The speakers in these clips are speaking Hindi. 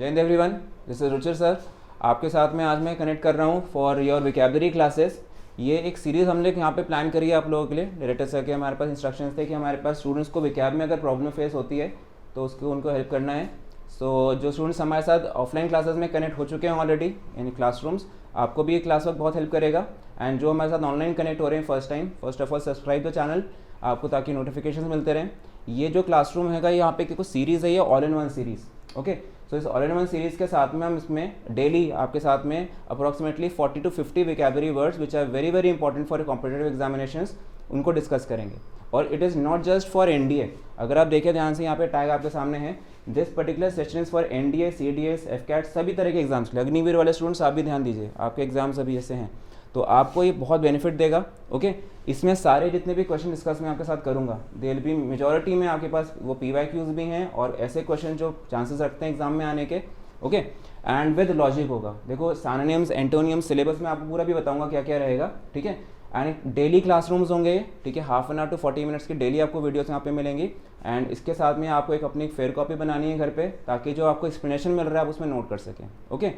जय हिंद everyone, this is Ruchir sir. आपके साथ में आज मैं कनेक्ट कर रहा हूँ फॉर योर विकेबलरी क्लासेस। ये एक सीरीज़ हमने यहाँ पे प्लान करी है आप लोगों के लिए। डायरेक्टर सर के हमारे पास इंस्ट्रक्शंस थे कि हमारे पास स्टूडेंट्स को विकैब में अगर प्रॉब्लम फेस होती है तो उसको उनको हेल्प करना है। सो जो स्टूडेंट्स हमारे साथ ऑफलाइन क्लासेस में कनेक्ट हो चुके हैं ऑलरेडी इन क्लासरूम्स, आपको भी ये क्लास वर्क बहुत हेल्प करेगा। एंड जो हमारे साथ ऑनलाइन कनेक्ट हो रहे हैं first time, first of all subscribe the channel आपको, ताकि नोटिफिकेशन मिलते रहें। ये जो क्लासरूम है यहाँ पे कुछ सीरीज़ है, ये all in one series. Okay, so इस ऑल इन वन सीरीज़ के साथ में हम इसमें डेली आपके साथ में approximately 40 to 50 vocabulary words which are very very important for competitive examinations, उनको डिस्कस करेंगे। और it is not just for NDA. अगर आप देखें ध्यान से, यहाँ पे टैग आपके सामने है, this particular session is for NDA, CDS, AFCAT, सभी तरह के एग्जाम्स के लिए। अग्निवीर वाले स्टूडेंट्स आप भी ध्यान दीजिए, आपके एग्जाम्स अभी ऐसे हैं तो आपको ये बहुत बेनिफिट देगा। ओके, इसमें सारे जितने भी क्वेश्चन डिस्कस मैं आपके साथ करूंगा, दे विल बी मेजॉरिटी में आपके पास वो PYQs भी हैं और ऐसे क्वेश्चन जो चांसेस रखते हैं एग्जाम में आने के। ओके, एंड विद लॉजिक होगा। देखो सिनोनिम्स, एंटोनियम्स, सिलेबस में आपको पूरा भी बताऊंगा क्या क्या रहेगा। ठीक है, एंड डेली क्लासरूम्स होंगे। ठीक है, half an hour to 40 minutes की डेली आपको वीडियोस यहाँ पे मिलेंगी। एंड इसके साथ में आपको एक अपनी फेयर कॉपी बनानी है घर पे, ताकि जो आपको एक्सप्लेनेशन मिल रहा है आप उसमें नोट कर सकें। ओके,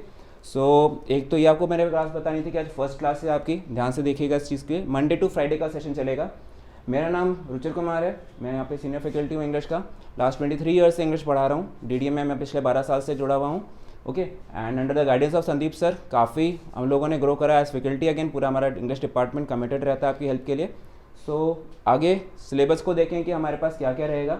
सो एक तो ये आपको मैंने क्लास बतानी थी कि आज फर्स्ट क्लास है आपकी, ध्यान से देखिएगा इस चीज़ के। मंडे टू फ्राइडे का सेशन चलेगा। मेरा नाम रुचिर कुमार है, मैं यहाँ पे सीनियर फैकल्टी हूँ इंग्लिश का। लास्ट 23 ईयर्स से इंग्लिश पढ़ा रहा हूँ। DDA में मैं पिछले 12 साल से जुड़ा हुआ हूँ। Okay, and under the guidance of Sandeep sir काफ़ी हम लोगों ने ग्रो करा एज फैकल्टी। अगेन पूरा हमारा इंग्लिश डिपार्टमेंट कमिटेड रहता है आपकी हेल्प के लिए। सो आगे सिलेबस को देखें कि हमारे पास क्या क्या रहेगा।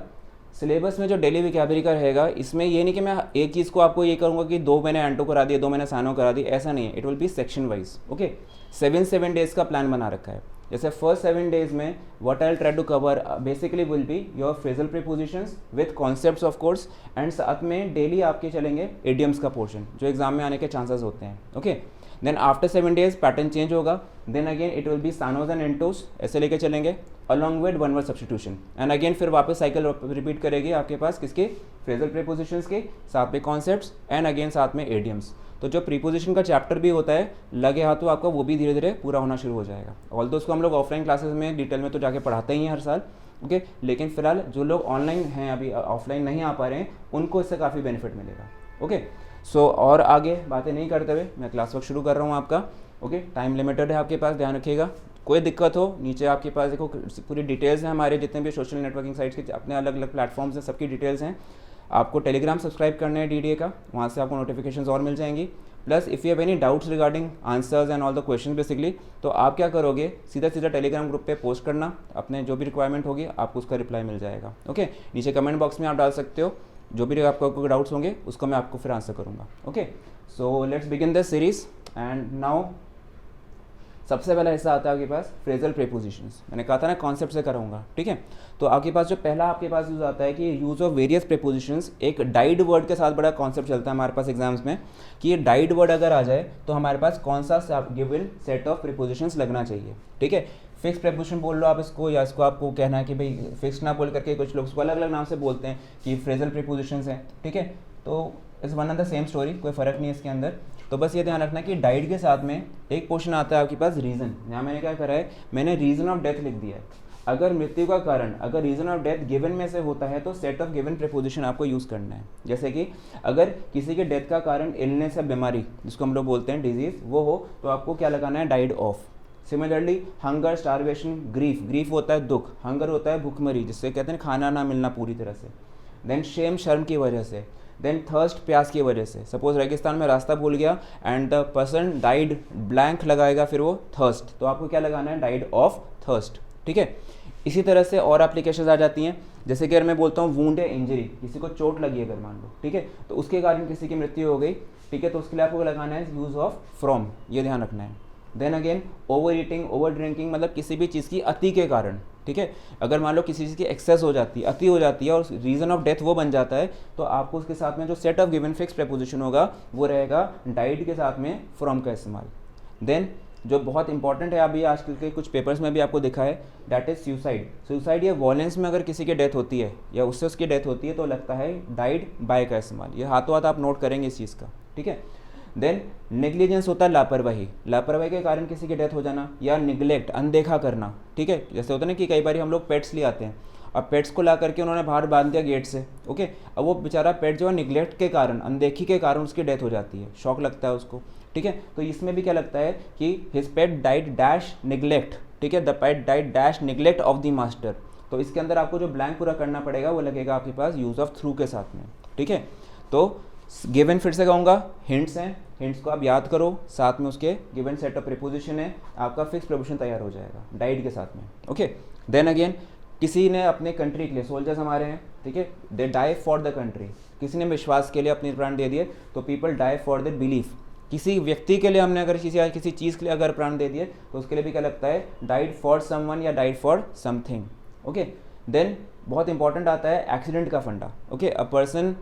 सिलेबस में जो डेली विकेबलरी का रहेगा, इसमें ये नहीं कि मैं एक चीज़ को आपको ये करूँगा कि 2 महीने एंटो करा दिए, 2 महीने सानो करा दी, ऐसा नहीं है। It will be section wise. Okay, 7 days का प्लान बना रखा है। जैसे फर्स्ट 7 डेज़ में what I will try to cover basically will be your phrasal prepositions with concepts of course, and साथ में डेली आपके चलेंगे इडियम्स का पोर्शन जो एग्जाम में आने के चांसेस होते हैं। Okay, then after 7 days pattern change होगा। Then again it will be synonyms and antonyms, ऐसे लेके चलेंगे along with one word substitution. And again फिर वापस साइकिल रिपीट करेगी आपके पास किसके, फ्रेजल प्रीपोजिशंस के, साथ में कॉन्सेप्ट्स एंड अगेन साथ में इडियम्स। तो जो प्रीपोजिशन का चैप्टर भी होता है लगे हाथों आपका, वो भी धीरे धीरे पूरा होना शुरू हो जाएगा। ऑल्दो उसको हम लोग ऑफलाइन क्लासेस में डिटेल में तो जाके पढ़ाते ही हैं हर साल। ओके, लेकिन फिलहाल जो लोग ऑनलाइन हैं, अभी ऑफलाइन नहीं आ पा रहे हैं, उनको इससे काफ़ी बेनिफिट मिलेगा। ओके, सो और आगे बातें नहीं करते हुए मैं क्लास वर्क शुरू कर रहा हूँ आपका। ओके, टाइम लिमिटेड है आपके पास, ध्यान रखिएगा। कोई दिक्कत हो नीचे आपके पास देखो पूरी डिटेल्स हैं, हमारे जितने भी सोशल नेटवर्किंग साइट्स के अपने अलग अलग प्लेटफॉर्म्स हैं, सबकी डिटेल्स हैं। आपको टेलीग्राम सब्सक्राइब करना है DDA का, वहाँ से आपको नोटिफिकेशंस और मिल जाएंगी। Plus if you have any doubts regarding answers and all the question basically, तो आप क्या करोगे, सीधा सीधा टेलीग्राम ग्रुप पे पोस्ट करना, अपने जो भी रिक्वायरमेंट होगी आपको उसका रिप्लाई मिल जाएगा। ओके, नीचे कमेंट बॉक्स में आप डाल सकते हो, जो भी आपको डाउट्स होंगे उसको मैं आपको फिर आंसर करूँगा। Okay, so let's begin this series. And now सबसे पहला हिस्सा आता है आपके पास फ्रेजल प्रीपोजिशंस। मैंने कहा था ना कॉन्सेप्ट से कराऊंगा। ठीक है, तो आपके पास जो पहला आपके पास यूज़ आता है कि यूज़ ऑफ वेरियस प्रीपोजिशंस। एक डाइड वर्ड के साथ बड़ा कॉन्सेप्ट चलता है हमारे पास एग्जाम्स में कि ये डाइड वर्ड अगर आ जाए तो हमारे पास कौन सा गिवन सेट ऑफ प्रीपोजिशंस लगना चाहिए। ठीक है, फिक्स प्रीपोजिशन बोल लो आप इसको, या इसको आपको कहना है कि भाई फिक्स ना बोल करके कुछ लोग उसको अलग अलग नाम से बोलते हैं कि फ्रेजल प्रीपोजिशंस हैं। ठीक है, तो इस one of the same story, कोई फ़र्क नहीं है इसके अंदर। तो बस ये ध्यान रखना कि डाइड के साथ में एक पोर्शन आता है आपके पास रीज़न। यहाँ मैंने क्या करा है, मैंने रीज़न ऑफ डेथ लिख दिया है। अगर मृत्यु का कारण अगर रीज़न ऑफ डेथ गिवन में से होता है तो सेट ऑफ गिवन प्रीपोजिशन आपको यूज़ करना है। जैसे कि अगर किसी के डेथ का कारण इलनेस या बीमारी, जिसको हम लोग बोलते हैं डिजीज़, वो हो तो आपको क्या लगाना है, died of. Similarly hunger, starvation, grief, grief होता है दुख, हंगर होता है भूखमरी जिससे कहते हैं खाना ना मिलना पूरी तरह से। देन शेम, शर्म की वजह से। देन थर्स्ट, प्यास की वजह से। सपोज रेगिस्तान में रास्ता भूल गया and the person died, blank लगाएगा फिर वो थर्स्ट, तो आपको क्या लगाना है, डाइड ऑफ थर्स्ट। ठीक है, इसी तरह से और एप्लीकेशंस आ जाती हैं। जैसे कि अगर मैं बोलता हूँ वूंड या इंजरी, किसी को चोट लगी अगर मान लो, ठीक है, तो उसके कारण किसी की मृत्यु हो गई। ठीक है, तो उसके लिए आपको लगाना है यूज़ ऑफ फ्रॉम, ये ध्यान रखना है। Then again over eating, over drinking, मतलब किसी भी चीज़ की अति के कारण। ठीक है, अगर मान लो किसी चीज़ की एक्सेस हो जाती है, अति हो जाती है और रीज़न ऑफ डेथ वो बन जाता है, तो आपको उसके साथ में जो set of given fix preposition होगा वो रहेगा डाइड के साथ में फ्रॉम का इस्तेमाल। देन जो बहुत इंपॉर्टेंट है, अभी आजकल के कुछ पेपर्स में भी आपको दिखा है, दैट इज सुसाइड। सुसाइड या वॉयलेंस में अगर किसी की डेथ होती है या उससे उसकी डेथ होती है तो लगता है डाइड बाय का इस्तेमाल। ये हाथों हाथ आप नोट करेंगे इस चीज़ का। ठीक है, देन नेग्लिजेंस होता है लापरवाही, लापरवाही के कारण किसी की डेथ हो जाना, या निगलेक्ट, अनदेखा करना। ठीक है, जैसे होता है ना कि कई बार हम लोग पेट्स ले आते हैं, अब पेट्स को ला करके उन्होंने बाहर बांध दिया गेट से, ओके। अब वो बेचारा पेट जो है निगलेक्ट के कारण, अनदेखी के कारण उसकी डेथ हो जाती है, शॉक लगता है उसको, ठीक है। तो इसमें भी क्या लगता है कि हिज पेट डाइड डैश निगलेक्ट, ठीक है, the pet died dash neglect of the master. तो इसके अंदर आपको जो ब्लैंक पूरा करना पड़ेगा वो लगेगा आपके पास यूज़ ऑफ थ्रू के साथ में, ठीक है। तो गिवन फिर से कहूँगा, हिंट्स हैं, हिंट्स को आप याद करो, साथ में उसके गिवन सेट ऑफ प्रीपोजिशन है, आपका फिक्स प्रीपोजिशन तैयार हो जाएगा डाइड के साथ में, ओके। देन अगेन किसी ने अपने कंट्री के लिए, सोल्जर्स हमारे हैं, ठीक है, they die for the country, किसी ने विश्वास के लिए अपने प्राण दे दिए, तो people die for the belief. किसी व्यक्ति के लिए हमने अगर किसी चीज़ के लिए अगर प्राण दे दिए तो उसके लिए भी क्या लगता है, डाइड फॉर समवन या died for something, okay. Then बहुत इंपॉर्टेंट आता है एक्सीडेंट का फंडा, ओके। अ पर्सन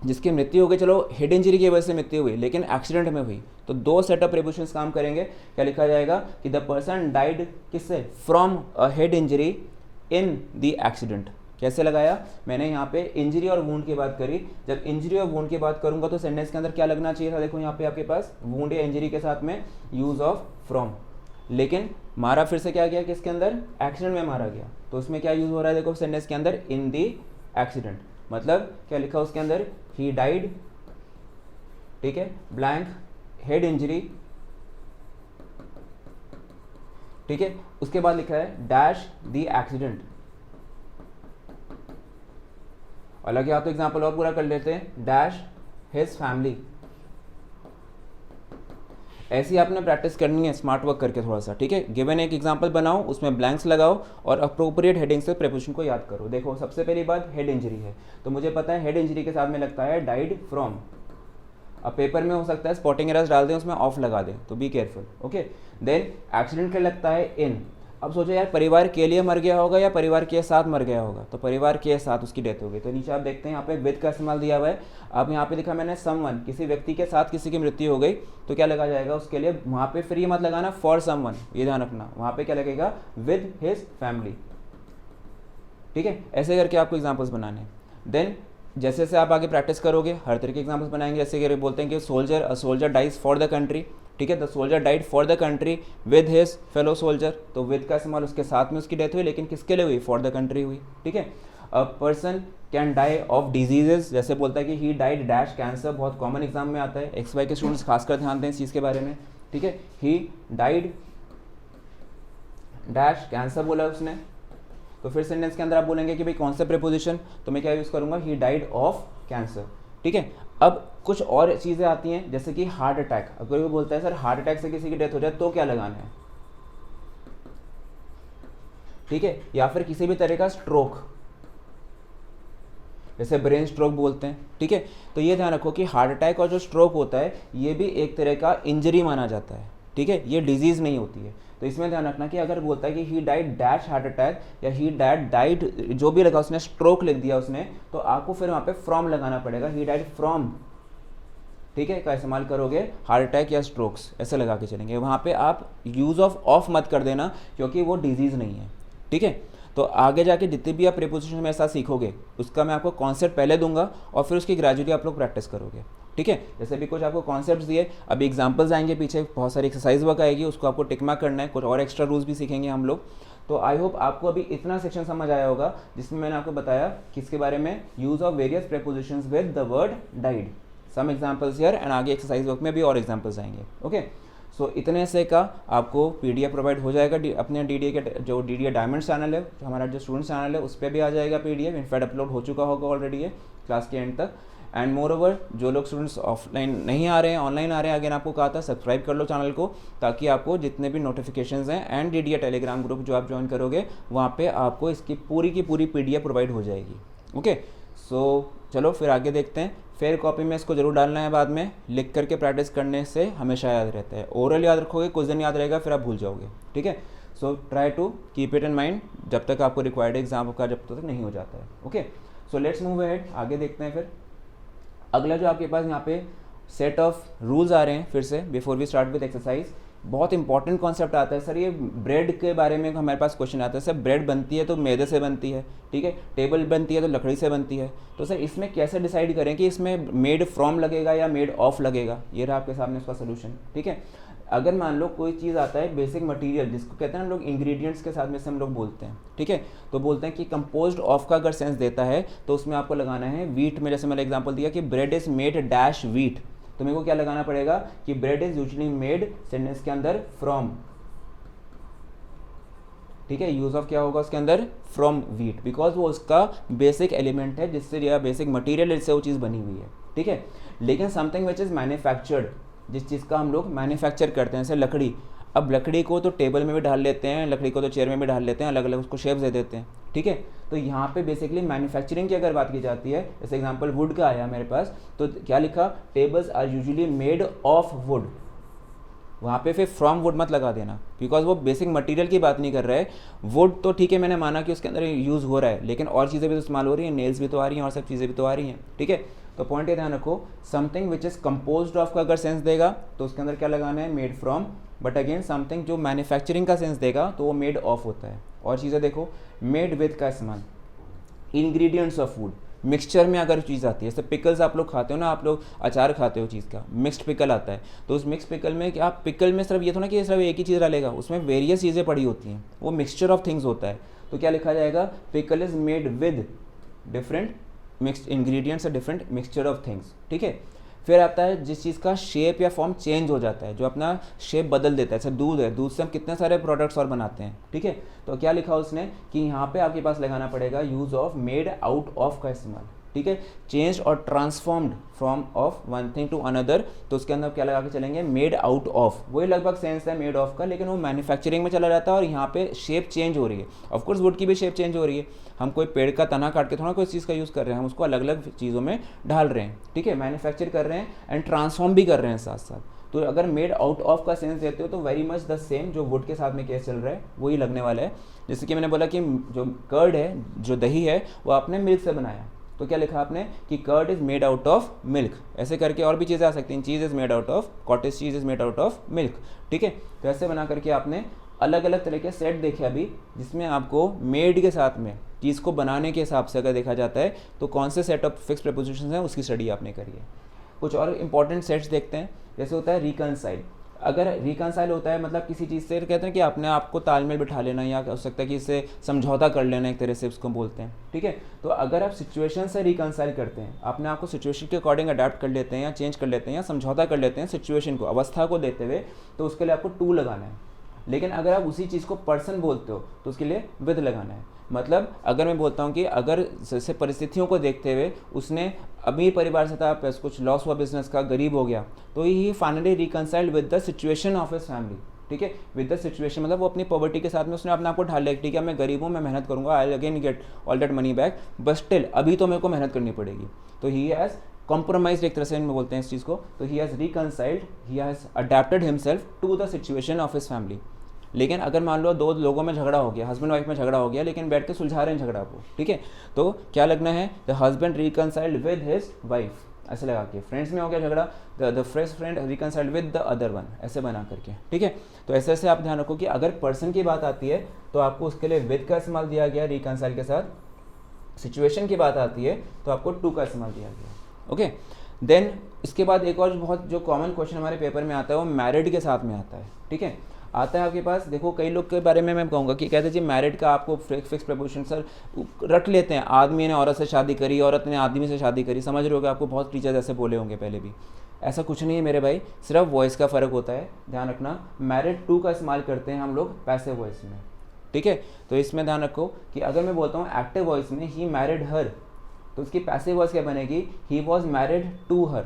जिसकी मृत्यु हो गई, चलो हेड इंजरी की वजह से मृत्यु हुई लेकिन एक्सीडेंट में हुई, तो दो सेट ऑफ प्रीपोजिशंस काम करेंगे। क्या लिखा जाएगा कि द पर्सन डाइड किससे, from a head injury in the accident. कैसे लगाया मैंने यहाँ पे इंजरी और वूंड की बात करी, जब इंजरी और वूंड की बात करूंगा तो सेंटेंस के अंदर क्या लगना चाहिए था, देखो यहाँ पे आपके पास वूंड या इंजरी के साथ में यूज ऑफ फ्रॉम, लेकिन मारा फिर से क्या गया, किसके अंदर, एक्सीडेंट में मारा गया, तो उसमें क्या यूज हो रहा है, देखो सेंटेंस के अंदर इन दी एक्सीडेंट, मतलब क्या लिखा उसके अंदर, ही डाइड, ठीक है, ब्लैंक हेड इंजरी, ठीक है। उसके बाद लिखा है डैश दी एक्सीडेंट। अलग या तो एग्जाम्पल और पूरा कर लेते हैं, डैश हिज फैमिली। ऐसी आपने प्रैक्टिस करनी है स्मार्ट वर्क करके थोड़ा सा, ठीक है। गिवन एक एग्जांपल बनाओ, उसमें ब्लैंक्स लगाओ और अप्रोप्रिएट हेडिंग से प्रीपोजिशन को याद करो। देखो सबसे पहली बात हेड इंजरी है, तो मुझे पता है हेड इंजरी के साथ में लगता है डाइड फ्रॉम। अब पेपर में हो सकता है स्पॉटिंग एरर्स डाल दें, उसमें ऑफ लगा दें, तो be careful, okay. Then accident के लगता है इन। अब सोचो यार परिवार के लिए मर गया होगा या परिवार के साथ मर गया होगा, तो परिवार के साथ उसकी डेथ हो गई, तो नीचे आप देखते हैं यहाँ पे विद का इस्तेमाल दिया हुआ है। अब यहाँ पे लिखा मैंने समवन, किसी व्यक्ति के साथ किसी की मृत्यु हो गई, तो क्या लगा जाएगा उसके लिए, वहाँ पे फिर ये मत लगाना फॉर समवन, ये ध्यान रखना, वहाँ पे क्या लगेगा विद हिज फैमिली, ठीक है। ऐसे करके आपको एग्जाम्पल्स बनाने। देन जैसे जैसे आप आगे प्रैक्टिस करोगे हर तरह के एग्जाम्पल्स बनाएंगे। जैसे कि बोलते हैं कि soldier dies for the country, ठीक है, the soldier died for the country with his fellow soldier, तो विद का इस्तेमाल उसके साथ में उसकी डेथ हुई, लेकिन किसके लिए हुई, फॉर द कंट्री हुई, ठीक है। A person can die of diseases, जैसे बोलता है कि ही डाइड डैश कैंसर, बहुत कॉमन एग्जाम में आता है, XY के स्टूडेंट्स खासकर ध्यान दें इस चीज़ के बारे में, ठीक है। ही डाइड डैश कैंसर बोला उसने, तो फिर सेंटेंस के अंदर आप बोलेंगे कि भाई कौन सा प्रीपोजिशन, तो मैं क्या यूज़ करूँगा, ही डाइड ऑफ कैंसर, ठीक है। अब कुछ और चीज़ें आती हैं जैसे कि हार्ट अटैक। अगर कोई बोलता है सर हार्ट अटैक से किसी की डेथ हो जाए तो क्या लगाना है, ठीक है, या फिर किसी भी तरह का स्ट्रोक, जैसे ब्रेन स्ट्रोक बोलते हैं, ठीक है। तो ये ध्यान रखो कि हार्ट अटैक और जो स्ट्रोक होता है ये भी एक तरह का इंजरी माना जाता है, ठीक है, ये डिजीज़ नहीं होती है। तो इसमें ध्यान रखना कि अगर बोलता है कि he died dash heart attack या ही डाइड जो भी लगा उसने स्ट्रोक लिख दिया उसने, तो आपको फिर वहाँ पे फ्रॉम लगाना पड़ेगा, ही डाइड फ्रॉम, ठीक है, का इस्तेमाल करोगे हार्ट अटैक या स्ट्रोक्स ऐसे लगा के चलेंगे। वहाँ पे आप यूज़ ऑफ मत कर देना क्योंकि वो डिजीज़ नहीं है, ठीक है। तो आगे जाके जितने भी आप प्रीपोजिशन मेरे साथ सीखोगे उसका मैं आपको कॉन्सेप्ट पहले दूंगा और फिर उसकी ग्रेजुअली आप लोग प्रैक्टिस करोगे, ठीक है। जैसे भी कुछ आपको कॉन्सेप्ट्स दिए, अभी एग्जांपल्स आएंगे पीछे, बहुत सारी एक्सरसाइज वर्क आएगी, उसको आपको टिक मार्क करना है, कुछ और एक्स्ट्रा रूल्स भी सीखेंगे हम लोग। तो आई होप आपको अभी इतना सेक्शन समझ आया होगा जिसमें मैंने आपको बताया किसके बारे में, use of various prepositions with the word died, some examples here and आगे एक्सरसाइज वर्क में भी और एग्जाम्पल्स आएंगे, ओके। सो इतने से का आपको PDF प्रोवाइड हो जाएगा अपने DDA के जो DDA डायमंड चैनल है, हमारा जो स्टूडेंट चैनल है उस पर भी आ जाएगा PDF, इनफैक्ट अपलोड हो चुका होगा ऑलरेडी ये क्लास के एंड तक। एंड मोर ओवर जो लोग स्टूडेंट्स ऑफलाइन नहीं आ रहे हैं ऑनलाइन आ रहे हैं, अगेन आपको कहा था सब्सक्राइब कर लो चैनल को ताकि आपको जितने भी नोटिफिकेशंस हैं एंड DDA टेलीग्राम ग्रुप जो आप ज्वाइन करोगे वहाँ पे आपको इसकी पूरी की पूरी PDF प्रोवाइड हो जाएगी, ओके। सो चलो फिर आगे देखते हैं। फेयर कॉपी में इसको जरूर डालना है, बाद में लिख करके प्रैक्टिस करने से हमेशा याद रहता है। ओरल याद रखोगे कुछ दिन याद रहेगा फिर आप भूल जाओगे, ठीक है। So try to keep it in mind जब तक आपको रिक्वायर्ड एग्जाम का जब तक नहीं हो जाता है, okay. So let's move ahead, आगे देखते हैं। फिर अगला जो आपके पास यहाँ पे सेट ऑफ रूल्स आ रहे हैं फिर से before we start with exercise, बहुत इंपॉर्टेंट कॉन्सेप्ट आता है सर, ये ब्रेड के बारे में हमारे पास क्वेश्चन आता है सर, ब्रेड बनती है तो मैदे से बनती है, ठीक है, टेबल बनती है तो लकड़ी से बनती है, तो सर इसमें कैसे डिसाइड करें कि इसमें मेड फ्रॉम लगेगा या मेड ऑफ लगेगा, ये रहा आपके सामने उसका सोल्यूशन, ठीक है। अगर मान लो कोई चीज़ आता है बेसिक मटेरियल, जिसको कहते हैं हम लोग इंग्रेडिएंट्स के साथ में से हम लोग बोलते हैं, ठीक है, तो बोलते हैं कि कंपोज्ड ऑफ का अगर सेंस देता है तो उसमें आपको लगाना है वीट में, जैसे मैंने एग्जांपल दिया कि bread is made dash wheat, तो मेरे को क्या लगाना पड़ेगा कि bread is usually made sentence के अंदर फ्रॉम, ठीक है, यूज ऑफ क्या होगा उसके अंदर, फ्रॉम वीट, बिकॉज वो उसका बेसिक एलिमेंट है जिससे या बेसिक मटेरियल जिससे वो चीज़ बनी हुई है, ठीक है। लेकिन समथिंग विच इज़ मैन्युफैक्चर्ड, जिस चीज़ का हम लोग मैन्युफैक्चर करते हैं, जैसे लकड़ी, अब लकड़ी को तो टेबल में भी डाल लेते हैं, लकड़ी को तो चेयर में भी डाल लेते हैं, अलग अलग उसको शेप्स दे देते हैं, ठीक है। तो यहाँ पे बेसिकली मैन्युफैक्चरिंग की अगर बात की जाती है, जैसे एग्जांपल वुड का आया मेरे पास, तो क्या लिखा, tables are usually made of wood, वहाँ पे फिर फ्रॉम वुड मत लगा देना, बिकॉज वो बेसिक मटेरियल की बात नहीं कर रहा है। वुड तो ठीक है, मैंने माना कि उसके अंदर यूज़ हो रहा है, लेकिन और चीज़ें भी तो इस्तेमाल हो रही हैं, नेल्स भी तो आ रही हैं और सब चीज़ें भी तो आ रही हैं, ठीक है। तो पॉइंट ये ध्यान रखो, something which is composed of का अगर सेंस देगा तो उसके अंदर क्या लगाना है, made from, but again something जो मैन्युफैक्चरिंग का सेंस देगा तो वो मेड ऑफ होता है। और चीज़ें देखो, मेड विद का इस्तेमाल, इंग्रेडिएंट्स ऑफ फूड, मिक्सचर में अगर चीज़ आती है, जैसे पिकल्स आप लोग खाते हो ना, आप लोग अचार खाते हो चीज़ का, मिक्स्ड पिकल आता है, तो उस मिक्स पिकल में क्या, आप पिकल में सिर्फ ये तो ना कि सिर्फ एक ही चीज़ डालेगा, उसमें वेरियस चीज़ें पड़ी होती हैं, वो मिक्सचर ऑफ थिंग्स होता है। तो क्या लिखा जाएगा, pickle is made with different mixed ingredients और डिफरेंट मिक्सचर ऑफ थिंग्स, ठीक है। फिर आता है जिस चीज़ का शेप या फॉर्म चेंज हो जाता है, जो अपना शेप बदल देता है, जैसे दूध है, दूध से हम कितने सारे प्रोडक्ट्स और बनाते हैं, ठीक है। तो क्या लिखा उसने कि यहाँ पे आपके पास लगाना पड़ेगा use of made out of का इस्तेमाल, ठीक है, चेंज और transformed from of one thing to another, तो उसके अंदर क्या लगा के चलेंगे, मेड आउट ऑफ, वही लगभग सेंस है मेड ऑफ का, लेकिन वो मैन्युफैक्चरिंग में चला जाता है और यहाँ पे शेप चेंज हो रही है। ऑफकोर्स वुड की भी शेप चेंज हो रही है, हम कोई पेड़ का तना काट के थोड़ा कोई चीज़ का यूज़ कर रहे हैं, हम उसको अलग अलग चीज़ों में डाल रहे हैं, ठीक है, मैन्युफैक्चर कर रहे हैं एंड ट्रांसफॉर्म भी कर रहे हैं साथ साथ। तो अगर मेड आउट ऑफ का सेंस देते हो तो वेरी मच द सेम जो वुड के साथ में केस चल रहा है वही लगने वाला है। जैसे कि मैंने बोला कि जो कर्ड है, जो दही है, वो आपने मिल्क से बनाया, तो क्या लिखा आपने कि curd is made out of milk, ऐसे करके और भी चीज़ें आ सकती हैं, cheese is made out of, cottage cheese is made out of milk, ठीक है। तो ऐसे बना करके आपने अलग अलग तरह के सेट देखे अभी, जिसमें आपको मेड के साथ में चीज़ को बनाने के हिसाब से अगर देखा जाता है तो कौन से सेट ऑफ फिक्स प्रीपोजिशंस हैं उसकी स्टडी आपने करी है। कुछ और इंपॉर्टेंट सेट्स देखते हैं, जैसे होता है रिकनसाइल। अगर रिकनसाइल होता है मतलब किसी चीज़ से कहते हैं कि अपने आप को तालमेल बिठा लेना, या हो सकता है कि इससे समझौता कर लेना, एक तरह से उसको बोलते हैं, ठीक है। तो अगर आप सिचुएशन से रिकनसाइल करते हैं, अपने आप को सिचुएशन के अकॉर्डिंग अडेप्ट कर लेते हैं या चेंज कर लेते हैं या समझौता कर लेते हैं सिचुएशन को, अवस्था को देते हुए, तो उसके लिए आपको टू लगाना है। लेकिन अगर आप उसी चीज़ को पर्सन बोलते हो तो उसके लिए विद लगाना है। मतलब अगर मैं बोलता हूँ कि अगर जैसे परिस्थितियों को देखते हुए उसने अमीर परिवार से था, पैसे कुछ लॉस हुआ बिजनेस का, गरीब हो गया, तो he finally reconciled with the situation of his family, ठीक है, विद द सिचुएशन, मतलब वो अपनी पॉवर्टी के साथ में उसने अपने आप को ढाल लिया, ठीक है मैं गरीब हूँ, मैं मेहनत करूँगा, I again get all that money back, but still अभी तो मेरे को मेहनत करनी पड़ेगी। तो ही हैज़ कॉम्प्रोमाइज, एक तरह से इनमें बोलते हैं इस चीज़ को, तो he has reconciled, he has adapted himself to the situation of his family. लेकिन अगर मान लो दो लोगों में झगड़ा हो गया, हस्बैंड वाइफ में झगड़ा हो गया, लेकिन बैठ के सुलझा रहे हैं झगड़ा को, ठीक है, तो क्या लगना है, the husband reconciled with his wife, ऐसे लगा के, फ्रेंड्स में हो गया झगड़ा, the first friend reconciled with the other one, ऐसे बना करके, ठीक है। तो ऐसे ऐसे आप ध्यान रखो कि अगर पर्सन की बात आती है तो आपको उसके लिए विद का इस्तेमाल दिया गया रिकनसाइल के साथ, सिचुएशन की बात आती है तो आपको टू का इस्तेमाल दिया गया, ओके। देन इसके बाद एक और बहुत जो कॉमन क्वेश्चन हमारे पेपर में आता है वो मैरिड के साथ में आता है, ठीक है, आता है आपके पास। देखो कई लोग के बारे में मैं कहूँगा कि कहते हैं जी मैरिड का आपको फिक्स प्रपोजिशन सर रट लेते हैं, आदमी ने औरत से शादी करी, औरत ने आदमी से शादी करी, समझ रहे होगे, आपको बहुत टीचर्स ऐसे बोले होंगे पहले भी। ऐसा कुछ नहीं है मेरे भाई, सिर्फ वॉइस का फ़र्क होता है, ध्यान रखना। मैरिड टू का इस्तेमाल करते हैं हम लोग पैसिव वॉइस में, ठीक है। तो इसमें ध्यान रखो कि अगर मैं बोलता हूँ एक्टिव वॉइस में ही मैरिड हर, तो उसकी पैसिव वॉइस क्या बनेगी, he was married to her.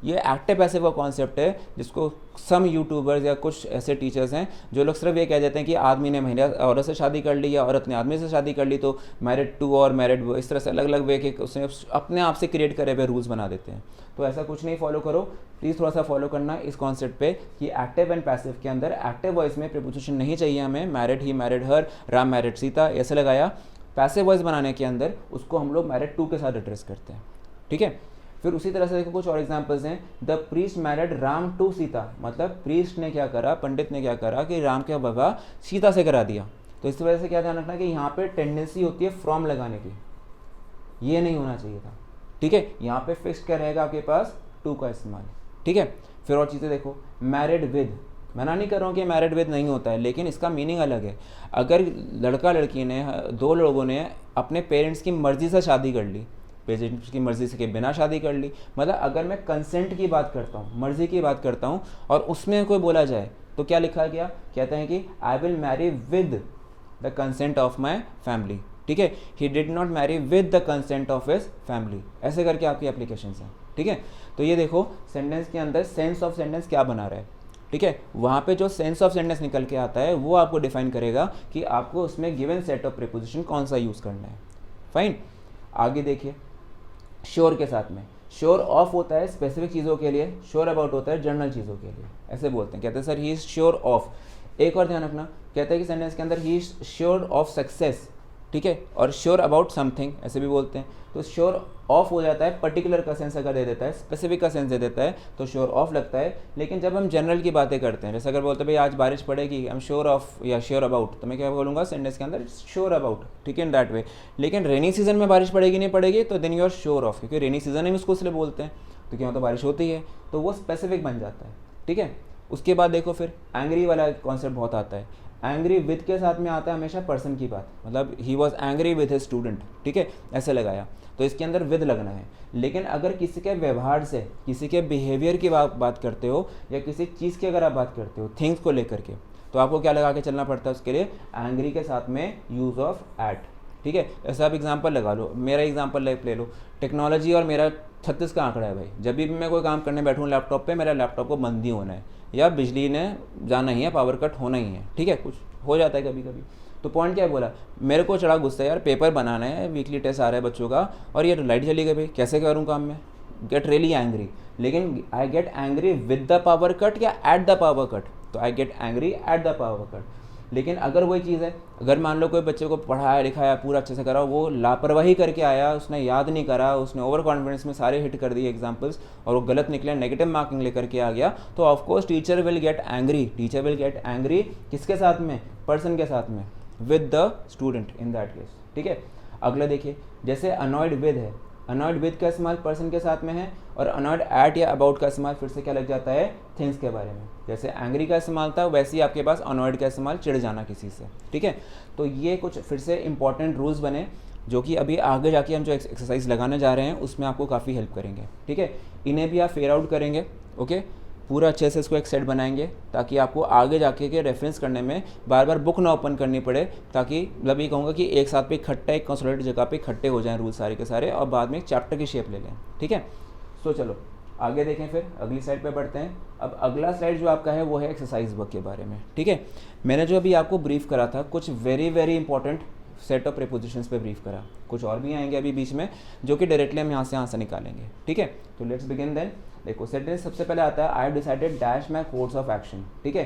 ये एक्टिव पैसिव का कॉन्सेप्ट है जिसको सम यूट्यूबर्स या कुछ ऐसे टीचर्स हैं जो लोग सिर्फ ये कह देते हैं कि आदमी ने महिला औरत से शादी कर ली या औरत ने आदमी से शादी कर ली तो मैरिड टू और मैरिड वो, इस तरह से अलग अलग वे के उसने अपने आप से क्रिएट करे हुए रूल्स बना देते हैं। तो ऐसा कुछ नहीं फॉलो करो, प्लीज़ थोड़ा सा फॉलो करना इस कॉन्सेप्ट पे कि एक्टिव एंड पैसिव के अंदर एक्टिव वॉइस में प्रीपोजिशन नहीं चाहिए हमें, married he married her, Ram married Sita, ऐसे लगाया। पैसिव वॉइस बनाने के अंदर उसको हम लोग मैरिड टू के साथ एड्रेस करते हैं, ठीक है। फिर उसी तरह से देखो कुछ और एग्जांपल्स हैं, the priest married Ram to Sita, मतलब प्रीस्ट ने क्या करा, पंडित ने क्या करा कि राम का विवाह सीता से करा दिया। तो इस वजह से क्या ध्यान रखना कि यहाँ पे टेंडेंसी होती है फ्रॉम लगाने की, ये नहीं होना चाहिए था, ठीक है। यहाँ पे फिक्स क्या रहेगा आपके पास, टू का इस्तेमाल, ठीक है। फिर और चीज़ें देखो, मैरिड विद, मना नहीं कर रहा हूँ कि मैरिड विद नहीं होता है, लेकिन इसका मीनिंग अलग है। अगर लड़का लड़की ने, दो लोगों ने अपने पेरेंट्स की मर्ज़ी से शादी कर ली, पेरेंट्स की मर्ज़ी से के बिना शादी कर ली, मतलब अगर मैं कंसेंट की बात करता हूँ, मर्ज़ी की बात करता हूँ, और उसमें कोई बोला जाए तो क्या लिखा गया, कहते हैं कि I will marry with the consent of my family, ठीक है। He did not marry with the consent of his family, ऐसे करके आपकी एप्लीकेशन है, ठीक है। तो ये देखो सेंटेंस के अंदर सेंस ऑफ सेंटेंस क्या बना रहा है, ठीक है। वहाँ पे जो सेंस ऑफ सेंटेंस निकल के आता है वो आपको डिफाइन करेगा कि आपको उसमें गिवन सेट ऑफ प्रीपोजिशन कौन सा यूज़ करना है। फाइन, आगे देखिए, श्योर के साथ में श्योर ऑफ होता है स्पेसिफिक चीज़ों के लिए, श्योर अबाउट होता है जनरल चीज़ों के लिए, ऐसे बोलते हैं, कहते हैं sir he is sure of. एक और ध्यान रखना, कहते हैं कि सेंटेंस के अंदर he is sure of success, ठीक है, और श्योर अबाउट समथिंग ऐसे भी बोलते हैं। तो श्योर ऑफ हो जाता है पर्टिकुलर का सेंस अगर दे देता है, स्पेसिफिक का सेंस दे देता है तो श्योर ऑफ लगता है। लेकिन जब हम जनरल की बातें करते हैं, जैसे अगर बोलते हैं भाई आज बारिश पड़ेगी, आई एम श्योर ऑफ या श्योर अबाउट, तो मैं क्या बोलूँगा सेंटेंस के अंदर श्योर अबाउट, ठीक है, इन दैट वे। लेकिन रेनी सीजन में बारिश पड़ेगी नहीं पड़ेगी तो then you are sure of, क्योंकि रेनी सीजन में उसको इसलिए बोलते हैं, तो क्या होता है बारिश होती है, तो वो स्पेसिफिक बन जाता है, ठीक है। उसके बाद देखो फिर एंग्री वाला कॉन्सेप्ट बहुत आता है। एंग्री विद के साथ में आता है हमेशा पर्सन की बात, मतलब ही was angry with his student, ठीक है, ऐसे लगाया तो इसके अंदर विद लगना है। लेकिन अगर किसी के व्यवहार से, किसी के बिहेवियर की बात करते हो, या किसी चीज़ की अगर आप बात करते हो थिंग्स को लेकर के, तो आपको क्या लगा के चलना पड़ता है उसके लिए, एंग्री के साथ में यूज़ ऑफ एट, ठीक है। ऐसा आप एग्जाम्पल लगा लो, मेरा एग्जाम्पल ले लो, टेक्नोलॉजी और मेरा 36 का आंकड़ा है भाई। जब भी मैं कोई काम करने बैठूँ लैपटॉप पे, मेरा लैपटॉप को बंद ही होना है या बिजली ने जाना ही है, पावर कट होना ही है, ठीक है, कुछ हो जाता है कभी कभी। तो पॉइंट क्या है, बोला मेरे को चढ़ा गुस्सा, यार पेपर बनाना है, वीकली टेस्ट आ रहा है बच्चों का, और ये लाइट चली गई भाई, कैसे करूँ काम में, गेट रियली एंग्री। लेकिन I get angry with the power cut या एट द पावर कट, तो I get angry at the power cut. लेकिन अगर वही चीज़ है, अगर मान लो कोई बच्चे को पढ़ाया लिखाया पूरा अच्छे से करा, वो लापरवाही करके आया, उसने याद नहीं करा, उसने ओवर कॉन्फिडेंस में सारे हिट कर दिए एग्जाम्पल्स, और वो गलत निकले, नेगेटिव मार्किंग लेकर के आ गया, तो of course teacher will get angry. Teacher will get angry किसके साथ में, पर्सन के साथ में, with the student in that case, ठीक है। अगला देखिए, जैसे अनॉयड विद है, अनॉयड विद का इस्तेमाल पर्सन के साथ में है, और अनॉयड एट या अबाउट का इस्तेमाल फिर से क्या लग जाता है, थिंग्स के बारे में। जैसे एंग्री का इस्तेमाल था, वैसे ही आपके पास अनॉयड का इस्तेमाल चिढ़ जाना किसी से, ठीक है। तो ये कुछ फिर से इंपॉर्टेंट रूल्स बने, जो कि अभी आगे जाके हम जो एक्सरसाइज लगाने जा रहे हैं उसमें आपको काफ़ी हेल्प करेंगे, ठीक है। इन्हें भी आप फेयर आउट करेंगे, ओके, पूरा अच्छे से इसको एक सेट बनाएंगे, ताकि आपको आगे जाके के रेफरेंस करने में बार बार बुक ना ओपन करनी पड़े, ताकि मतलब ये कहूँगा कि एक साथ पे इकट्ठा एक कंसोलिडेटेड जगह पे इकट्ठे हो जाएं रूल सारे के सारे, और बाद में एक चैप्टर की शेप ले लें, ठीक है। सो चलो आगे देखें, फिर अगली स्लाइड पे बढ़ते हैं। अब अगला स्लाइड जो आपका है वो है एक्सरसाइज वर्क के बारे में, ठीक है। मैंने जो अभी आपको ब्रीफ करा था, कुछ very very important set of prepositions पे ब्रीफ करा, कुछ और भी आएंगे अभी बीच में, जो कि डायरेक्टली हम यहाँ से निकालेंगे, ठीक है। तो लेट्स बिगिन देन। देखो सेंटेंस सबसे पहले आता है, I have decided dash my course of action, ठीक है।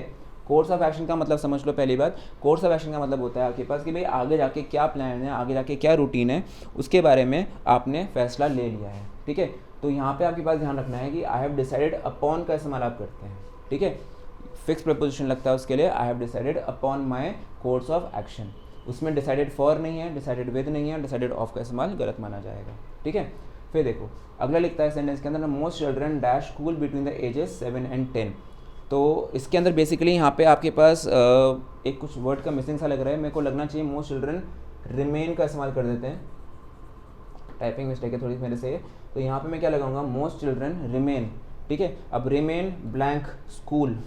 कोर्स ऑफ एक्शन का मतलब समझ लो, पहली बात कोर्स ऑफ एक्शन का मतलब होता है आपके पास कि भाई आगे जाके क्या प्लान है, आगे जाके क्या रूटीन है, उसके बारे में आपने फैसला ले लिया है, ठीक है। तो यहाँ पे आपके पास ध्यान रखना है कि आई हैव डिसाइडेड अपॉन का इस्तेमाल आप करते हैं, ठीक है। फिक्स प्रपोजिशन लगता है उसके लिए, I have decided upon my course of action. उसमें डिसाइडेड फॉर नहीं है, डिसाइडेड विद नहीं है, डिसाइडेड ऑफ का इस्तेमाल गलत माना जाएगा, ठीक है। फिर देखो अगला लिखता है सेंटेंस के अंदर, most children dash school between the ages 7 and 10। तो इसके अंदर बेसिकली यहाँ पे आपके पास एक कुछ वर्ड का मिसिंग सा लग रहा है, मेरे को लगना चाहिए मोस्ट चिल्ड्रन रिमेन का इस्तेमाल कर देते हैं, टाइपिंग मिस्टेक है थोड़ी मेरे से। तो यहाँ पे मैं क्या लगाऊंगा, मोस्ट चिल्ड्रन रिमेन, ठीक है। अब रिमेन ब्लैंक स्कूल,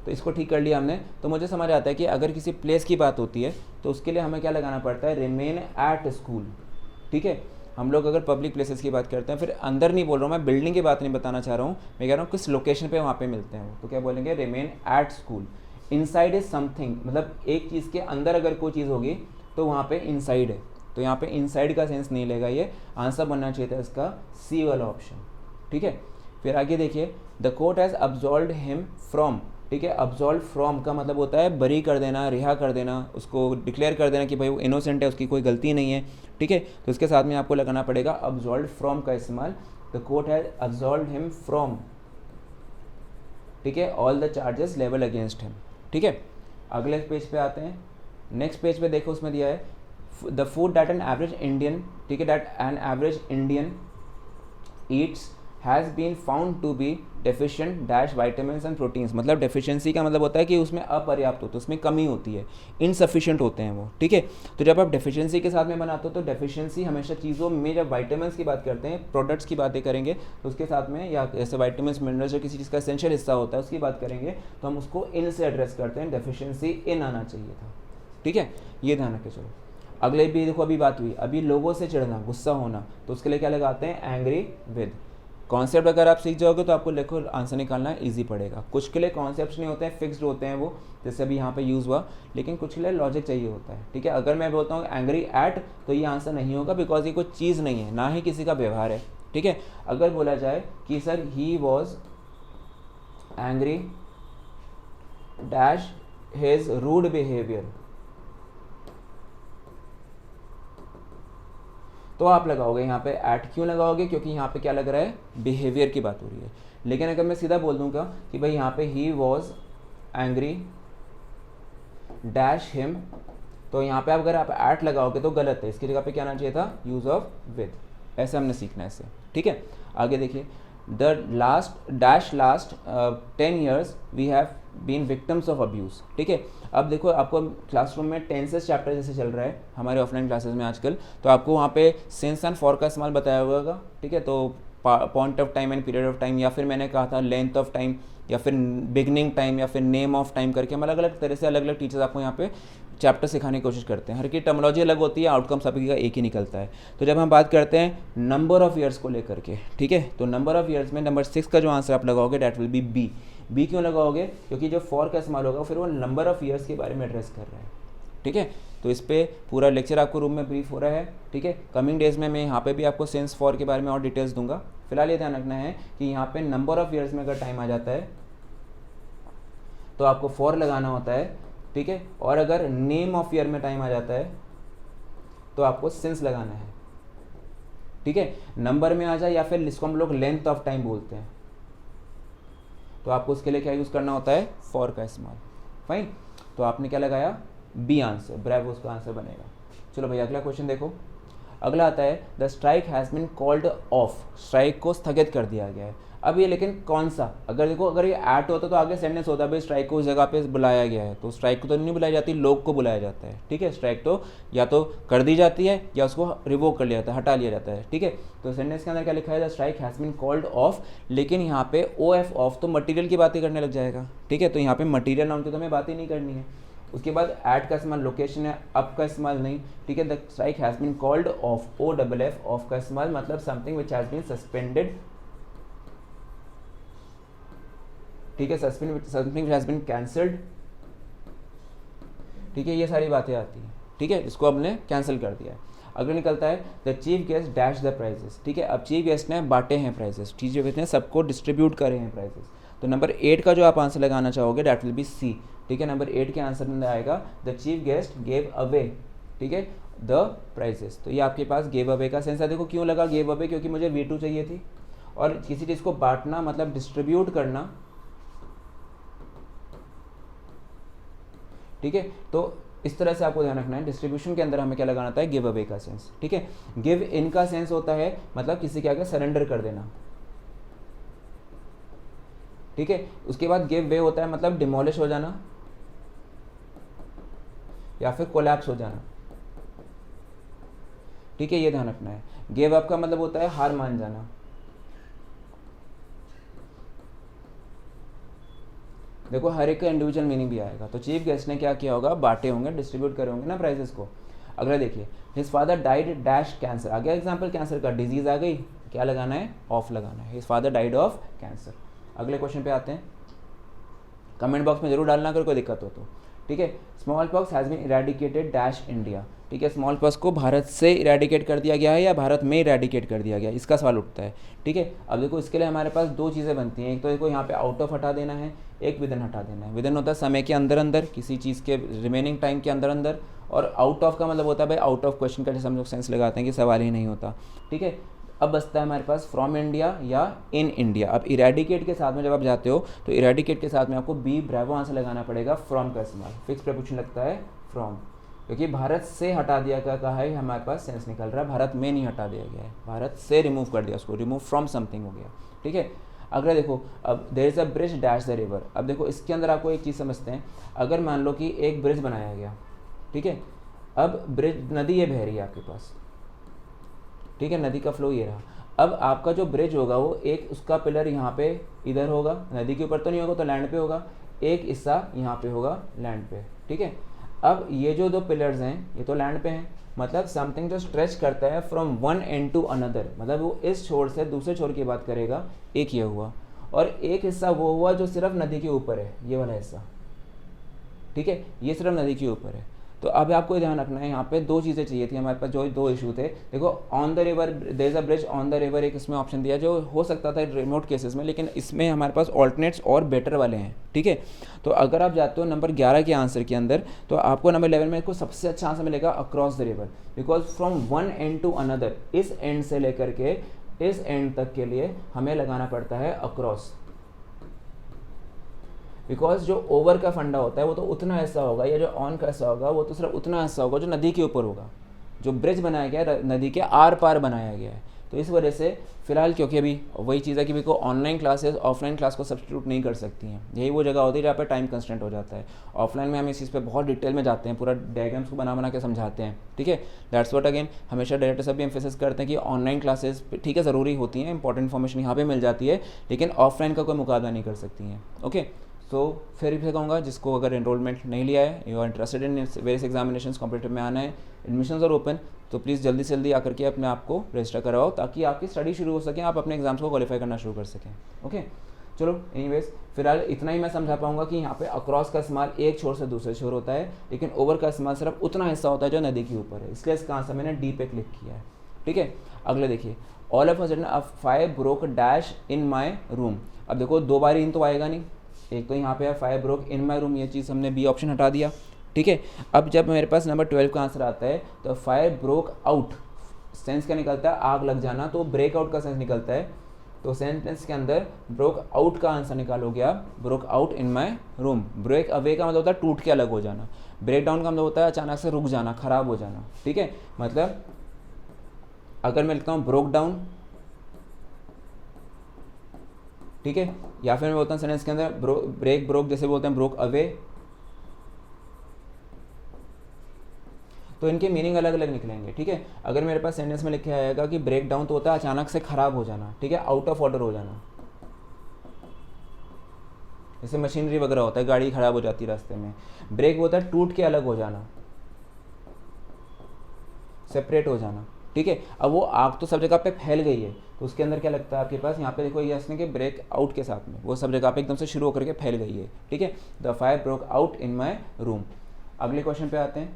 तो इसको ठीक कर लिया हमने। तो मुझे समझ आता है कि अगर किसी प्लेस की बात होती है तो उसके लिए हमें क्या लगाना पड़ता है, रिमेन एट स्कूल, ठीक है। हम लोग अगर पब्लिक प्लेसेस की बात करते हैं, फिर अंदर नहीं बोल रहा हूँ मैं, बिल्डिंग की बात नहीं बताना चाह रहा हूँ, मैं कह रहा हूँ किस लोकेशन पे वहाँ पे मिलते हैं, तो क्या बोलेंगे, remain at school. Inside is something, मतलब एक चीज़ के अंदर अगर कोई चीज़ होगी तो वहाँ पे इनसाइड है, तो यहाँ पे इनसाइड का सेंस नहीं लेगा, ये आंसर बनना चाहिए था इसका सी वाला ऑप्शन, ठीक है। फिर आगे देखिए, the court has absolved him from, ठीक है। अब्सॉल्व फ्रॉम का मतलब होता है बरी कर देना, रिहा कर देना, उसको डिक्लेयर कर देना कि भाई वो इनोसेंट है, उसकी कोई गलती नहीं है, ठीक है। तो इसके साथ में आपको लगाना पड़ेगा अब्सॉल्व फ्रॉम का इस्तेमाल, the court has absolved him from, ठीक है, all the charges level against him, ठीक है। अगले पेज पे आते हैं, नेक्स्ट पेज पे देखो उसमें दिया है the food that an average Indian, ठीक है, that an average Indian eats has been found to be deficient dash vitamins and proteins, मतलब डेफिशिएंसी का मतलब होता है कि उसमें अपर्याप्त होता है, उसमें कमी होती है, इनसफिशिएंट होते हैं वो, ठीक है। तो जब आप डेफिशिएंसी के साथ में बनाते हो तो डेफिशिएंसी हमेशा चीज़ों में, जब वाइटामिन्स की बात करते हैं, प्रोडक्ट्स की बातें करेंगे तो उसके साथ में, या जैसे वाइटामिन्स मिनरल्स जो किसी चीज़ का एसेंशियल हिस्सा होता है उसकी बात करेंगे तो हम उसको इन से एड्रेस करते हैं, डेफिशिएंसी इन आना चाहिए था, ठीक है। ये ध्यान रखें। चलो अगले भी देखो, अभी बात हुई अभी लोगों से चिढ़ना, गुस्सा होना, तो उसके लिए क्या लगाते हैं, एंग्री विद। कॉन्सेप्ट अगर आप सीख जाओगे तो आपको देखो आंसर निकालना इजी पड़ेगा। कुछ के लिए कॉन्सेप्ट्स नहीं होते हैं, फिक्स्ड होते हैं वो, जैसे अभी यहाँ पे यूज़ हुआ, लेकिन कुछ के लिए लॉजिक चाहिए होता है, ठीक है। अगर मैं बोलता हूँ एंग्री एट तो ये आंसर नहीं होगा, बिकॉज ये कोई चीज़ नहीं है, ना ही किसी का व्यवहार है, ठीक है। अगर बोला जाए कि sir he was angry dash his rude behaviour, तो आप लगाओगे यहाँ पे एट। क्यों लगाओगे, क्योंकि यहाँ पे क्या लग रहा है, बिहेवियर की बात हो रही है। लेकिन अगर मैं सीधा बोल दूंगा कि भाई यहाँ पे ही वॉज एंग्री डैश हिम, तो यहाँ पे अगर आप एट लगाओगे तो गलत है, इसकी जगह पे क्या आना चाहिए था, यूज ऑफ विद। ऐसे हमने सीखना है इससे, ठीक है। आगे देखिए, the last dash last 10 years we have been victims of abuse, ठीक है। अब देखो आपको क्लासरूम में टेंसेस चैप्टर जैसे चल रहा है हमारे ऑफलाइन क्लासेस में आजकल, तो आपको वहाँ पे सिंस एंड फॉर का इस्तेमाल बताया होगा, ठीक है। तो point of time and period of time, या फिर मैंने कहा था लेंथ ऑफ टाइम, या फिर बिगनिंग टाइम, या फिर नेम ऑफ टाइम करके हम अलग अलग तरह से अलग अलग टीचर्स आपको यहाँ पे चैप्टर सिखाने की कोशिश करते हैं। हर की टर्मिनोलॉजी अलग होती है, आउटकम सभी का एक ही निकलता है। तो जब हम बात करते हैं नंबर ऑफ ईयर्स को लेकर के, ठीक है, तो नंबर ऑफ ईयर्स में नंबर 6 का जो आंसर आप लगाओगे that will be B. B क्यों लगाओगे, क्योंकि जो फॉर का इस्तेमाल होगा फिर वो नंबर ऑफ ईयर्स के बारे में एड्रेस कर रहा है, ठीक है। तो इस पे पूरा लेक्चर आपको रूम में ब्रीफ हो रहा है, ठीक है। कमिंग डेज में मैं यहाँ पे भी आपको सेंस फॉर के बारे में और डिटेल्स दूंगा। फिलहाल ये ध्यान रखना है कि यहाँ पे नंबर ऑफ ईयर्स में अगर टाइम आ जाता है तो आपको फॉर लगाना होता है, ठीक है। और अगर नेम ऑफ ईयर में टाइम आ जाता है तो आपको सिंस लगाना है, ठीक है। नंबर में आ जाए या फिर इसको हम लोग लेंथ ऑफ टाइम बोलते हैं, तो आपको उसके लिए क्या यूज़ करना होता है, फॉर का इस्तेमाल। फाइन, तो आपने क्या लगाया, बी आंसर, ब्रेव उसका आंसर बनेगा। चलो भाई अगला क्वेश्चन देखो। अगला आता है the strike has been called off, strike को स्थगित कर दिया गया है। अब ये लेकिन कौन सा, अगर देखो अगर ये एट होता तो आगे सेंटेंस होता भाई स्ट्राइक को उस जगह पे बुलाया गया है, तो स्ट्राइक को तो नहीं बुलाई जाती, लोग को बुलाया जाता है, ठीक है। स्ट्राइक तो या तो कर दी जाती है या उसको रिवोक कर लिया जाता है, हटा लिया जाता है, ठीक है। तो सेंटेंस के अंदर क्या लिखा है, the strike has been called off, लेकिन यहाँ पे ओ एफ ऑफ तो मटीरियल की बातें करने लग जाएगा, ठीक है। तो यहाँ पे मटीरियल नाउन की तो हमें बात ही नहीं करनी है। उसके बाद एट का इस्तेमाल लोकेशन है, अप का इस्तेमाल नहीं, ठीक है। The strike has been called off, O double F, off का इस्तेमाल मतलब something which has been suspended, ठीक है। Something which has been cancelled, ठीक है। ये सारी बातें आती हैं, ठीक है। इसको हमने कैंसिल कर दिया है। अगला निकलता है the chief guest dash the prizes, ठीक है। अब चीफ गेस्ट ने बांटे हैं प्राइजेस, चीफ गेस्ट ने सबको डिस्ट्रीब्यूट करे हैं प्राइजेस। तो नंबर 8 का जो आप आंसर लगाना चाहोगे डैट विल बी सी, ठीक है। नंबर 8 के आंसर में आएगा the chief guest gave away, ठीक है, द प्राइजेस। तो ये आपके पास गेव अवे का सेंस है। देखो क्यों लगा गेव अवे, क्योंकि मुझे V2 चाहिए थी, और किसी चीज़ को बांटना मतलब डिस्ट्रीब्यूट करना, ठीक है। तो इस तरह से आपको ध्यान रखना है, डिस्ट्रीब्यूशन के अंदर हमें क्या लगाना था है, गिव अवे का सेंस, ठीक है। गिव इन का सेंस होता है मतलब किसी के आगे सरेंडर कर देना, ठीक है। उसके बाद गिव वे होता है मतलब डिमोलिश हो जाना या फिर कोलैप्स हो जाना, ठीक है। ये ध्यान रखना है। गिव अप का मतलब होता है हार मान जाना। देखो हर एक का इंडिविजुअल मीनिंग भी आएगा। तो चीफ गेस्ट ने क्या किया होगा, बांटे होंगे, डिस्ट्रीब्यूट करे होंगे ना प्राइजेस को। अगला देखिए, his father died dash cancer, आ गया एग्जाम्पल कैंसर का, डिजीज आ गई, क्या लगाना है, ऑफ लगाना है, his father died of cancer. अगले क्वेश्चन पे आते हैं, कमेंट बॉक्स में जरूर डालना अगर कोई दिक्कत हो तो, ठीक है। Small pox has been eradicated dash India, ठीक है। स्मॉल पॉक्स को भारत से इरेडिकेट कर दिया गया है या भारत में इरेडिकेट कर दिया गया है, इसका सवाल उठता है, ठीक है। अब देखो इसके लिए हमारे पास दो चीज़ें बनती हैं, एक तो देखो यहाँ पे आउट ऑफ हटा देना है, एक विदिन हटा देना है। विदिन होता है समय के अंदर अंदर, किसी चीज़ के रिमेनिंग टाइम के अंदर अंदर, और आउट ऑफ का मतलब होता है भाई आउट ऑफ क्वेश्चन का, जैसे हम लोग सेंस लगाते हैं कि सवाल ही नहीं होता, ठीक है। अब बचता है हमारे पास फ्रॉम इंडिया या इन इंडिया। अब इरेडिकेट के साथ में जब आप जाते हो तो इरेडिकेट के साथ में आपको बी ब्रेवो आंसर लगाना पड़ेगा, फ्रॉम का इस्तेमाल, फिक्स प्रीपोजिशन लगता है फ्रॉम, क्योंकि भारत से हटा दिया गया कहा है, हमारे पास सेंस निकल रहा है भारत में नहीं हटा दिया गया है, भारत से रिमूव कर दिया उसको, रिमूव फ्रॉम समथिंग हो गया, ठीक है। अगला देखो, अब there is a bridge dash the river. अब देखो इसके अंदर आपको एक चीज़ समझते हैं, अगर मान लो कि एक ब्रिज बनाया गया, ठीक है, अब ब्रिज, नदी ये बह रही है आपके पास, ठीक है, नदी का फ्लो ये रहा। अब आपका जो ब्रिज होगा वो एक उसका पिलर यहाँ पे इधर होगा, नदी के ऊपर तो नहीं होगा, तो लैंड पे होगा, एक हिस्सा यहाँ पे होगा लैंड पे, ठीक है। अब ये जो दो पिलर्स हैं ये तो लैंड पे हैं, मतलब समथिंग जो स्ट्रेच करता है from one end to another, मतलब वो इस छोर से दूसरे छोर की बात करेगा, एक ये हुआ। और एक हिस्सा वो हुआ जो सिर्फ नदी के ऊपर है, ये वाला हिस्सा, ठीक है, ये सिर्फ नदी के ऊपर है। तो अब आपको ध्यान रखना है, यहाँ पे दो चीज़ें चाहिए थी हमारे पास, जो दो इशू थे। देखो on the river, there is a bridge on the river, एक इसमें ऑप्शन दिया जो हो सकता था रिमोट केसेस में, लेकिन इसमें हमारे पास ऑल्टरनेट्स और बेटर वाले हैं, ठीक है। तो अगर आप जाते हो नंबर 11 के आंसर के अंदर, तो आपको नंबर 11 में सबसे अच्छा आंसर मिलेगा across the river, because from one end to another, इस एंड से लेकर के इस एंड तक के लिए हमें लगाना पड़ता है अक्रॉस, बिकॉज जो ओवर का फंडा होता है वो तो उतना ऐसा होगा, या जो ऑन का ऐसा होगा वो तो सिर्फ उतना ऐसा होगा जो नदी के ऊपर होगा, जो ब्रिज बनाया गया है नदी के आर पार बनाया गया है। तो इस वजह से फिलहाल, क्योंकि अभी वही चीज़ है कि को ऑनलाइन क्लासेस ऑफलाइन क्लास को सब्स्टिट्यूट नहीं कर सकती हैं, यही वो जगह होती है जहाँ पे टाइम कंस्टेंट हो जाता है। ऑफलाइन में हम इस चीज़ पे बहुत डिटेल में जाते हैं, पूरा डायग्राम्स को बना के समझाते हैं, ठीक है। दैट्स व्हाट अगेन हमेशा डायरेक्टर सब भी एम्फेसिस करते हैं कि ऑनलाइन क्लासेस ठीक है ज़रूरी होती हैं, इंपॉर्टेंट इन्फॉर्मेशन यहाँ पर मिल जाती है, लेकिन ऑफलाइन का कोई मुकाबला नहीं कर सकती हैं, ओके। तो फिर भी कहूँगा, जिसको अगर एनरोलमेंट नहीं लिया है, you are interested in various examination competitive में आना है, एडमिशन्स आर ओपन, तो प्लीज़ जल्दी से जल्दी आकर के अपने आप को रजिस्टर करवाओ, ताकि आपकी स्टडी शुरू हो सके, आप अपने एग्जाम्स को क्वालिफाई करना शुरू कर सकें, ओके। चलो एनीवेज, फिलहाल इतना ही मैं समझा पाऊंगा कि यहाँ पे अक्रॉस का इस्तेमाल एक छोर से दूसरे छोर होता है, लेकिन ओवर का इस्तेमाल सिर्फ उतना हिस्सा होता है जो नदी के ऊपर है, इसलिए इसका आंसर मैंने डी पे क्लिक किया है, ठीक है। अगले देखिए, all of a sudden a fire broke dash in my room. अब देखो दो बार इन तो आएगा नहीं, एक तो यहाँ पे है fire broke in my room, ये चीज़ हमने बी ऑप्शन हटा दिया, ठीक है। अब जब मेरे पास नंबर 12 का आंसर आता है, तो फायर ब्रोक आउट सेंस क्या निकलता है, आग लग जाना, तो ब्रेक आउट का सेंस निकलता है, तो सेंटेंस के अंदर ब्रोक आउट का आंसर निकालोगे आप, broke out in my room. Break away का मतलब होता है टूट के अलग हो जाना, ब्रेक डाउन का मतलब होता है अचानक से रुक जाना, खराब हो जाना, ठीक है। मतलब अगर मैं लिखता हूँ ब्रोक डाउन, ठीक है, या फिर मैं बोलता हूँ सेंटेंस के अंदर ब्रेक ब्रोक जैसे बोलते हैं ब्रोक अवे, तो इनके मीनिंग अलग अलग निकलेंगे, ठीक है। अगर मेरे पास सेंटेंस में लिखा आएगा कि ब्रेक डाउन तो होता है अचानक से खराब हो जाना, ठीक है, आउट ऑफ ऑर्डर हो जाना, जैसे मशीनरी वगैरह होता है, गाड़ी खराब हो जाती है रास्ते में। ब्रेक होता है टूट के अलग हो जाना, सेपरेट हो जाना, ठीक है। अब वो आग तो सब जगह पे फैल गई है, तो उसके अंदर क्या लगता है आपके पास, यहाँ पे देखो ये इसने कि ब्रेक आउट के साथ में वो सब जगह पे एकदम से शुरू होकर के फैल गई है, ठीक है। The fire broke out in my room. अगले क्वेश्चन पे आते हैं।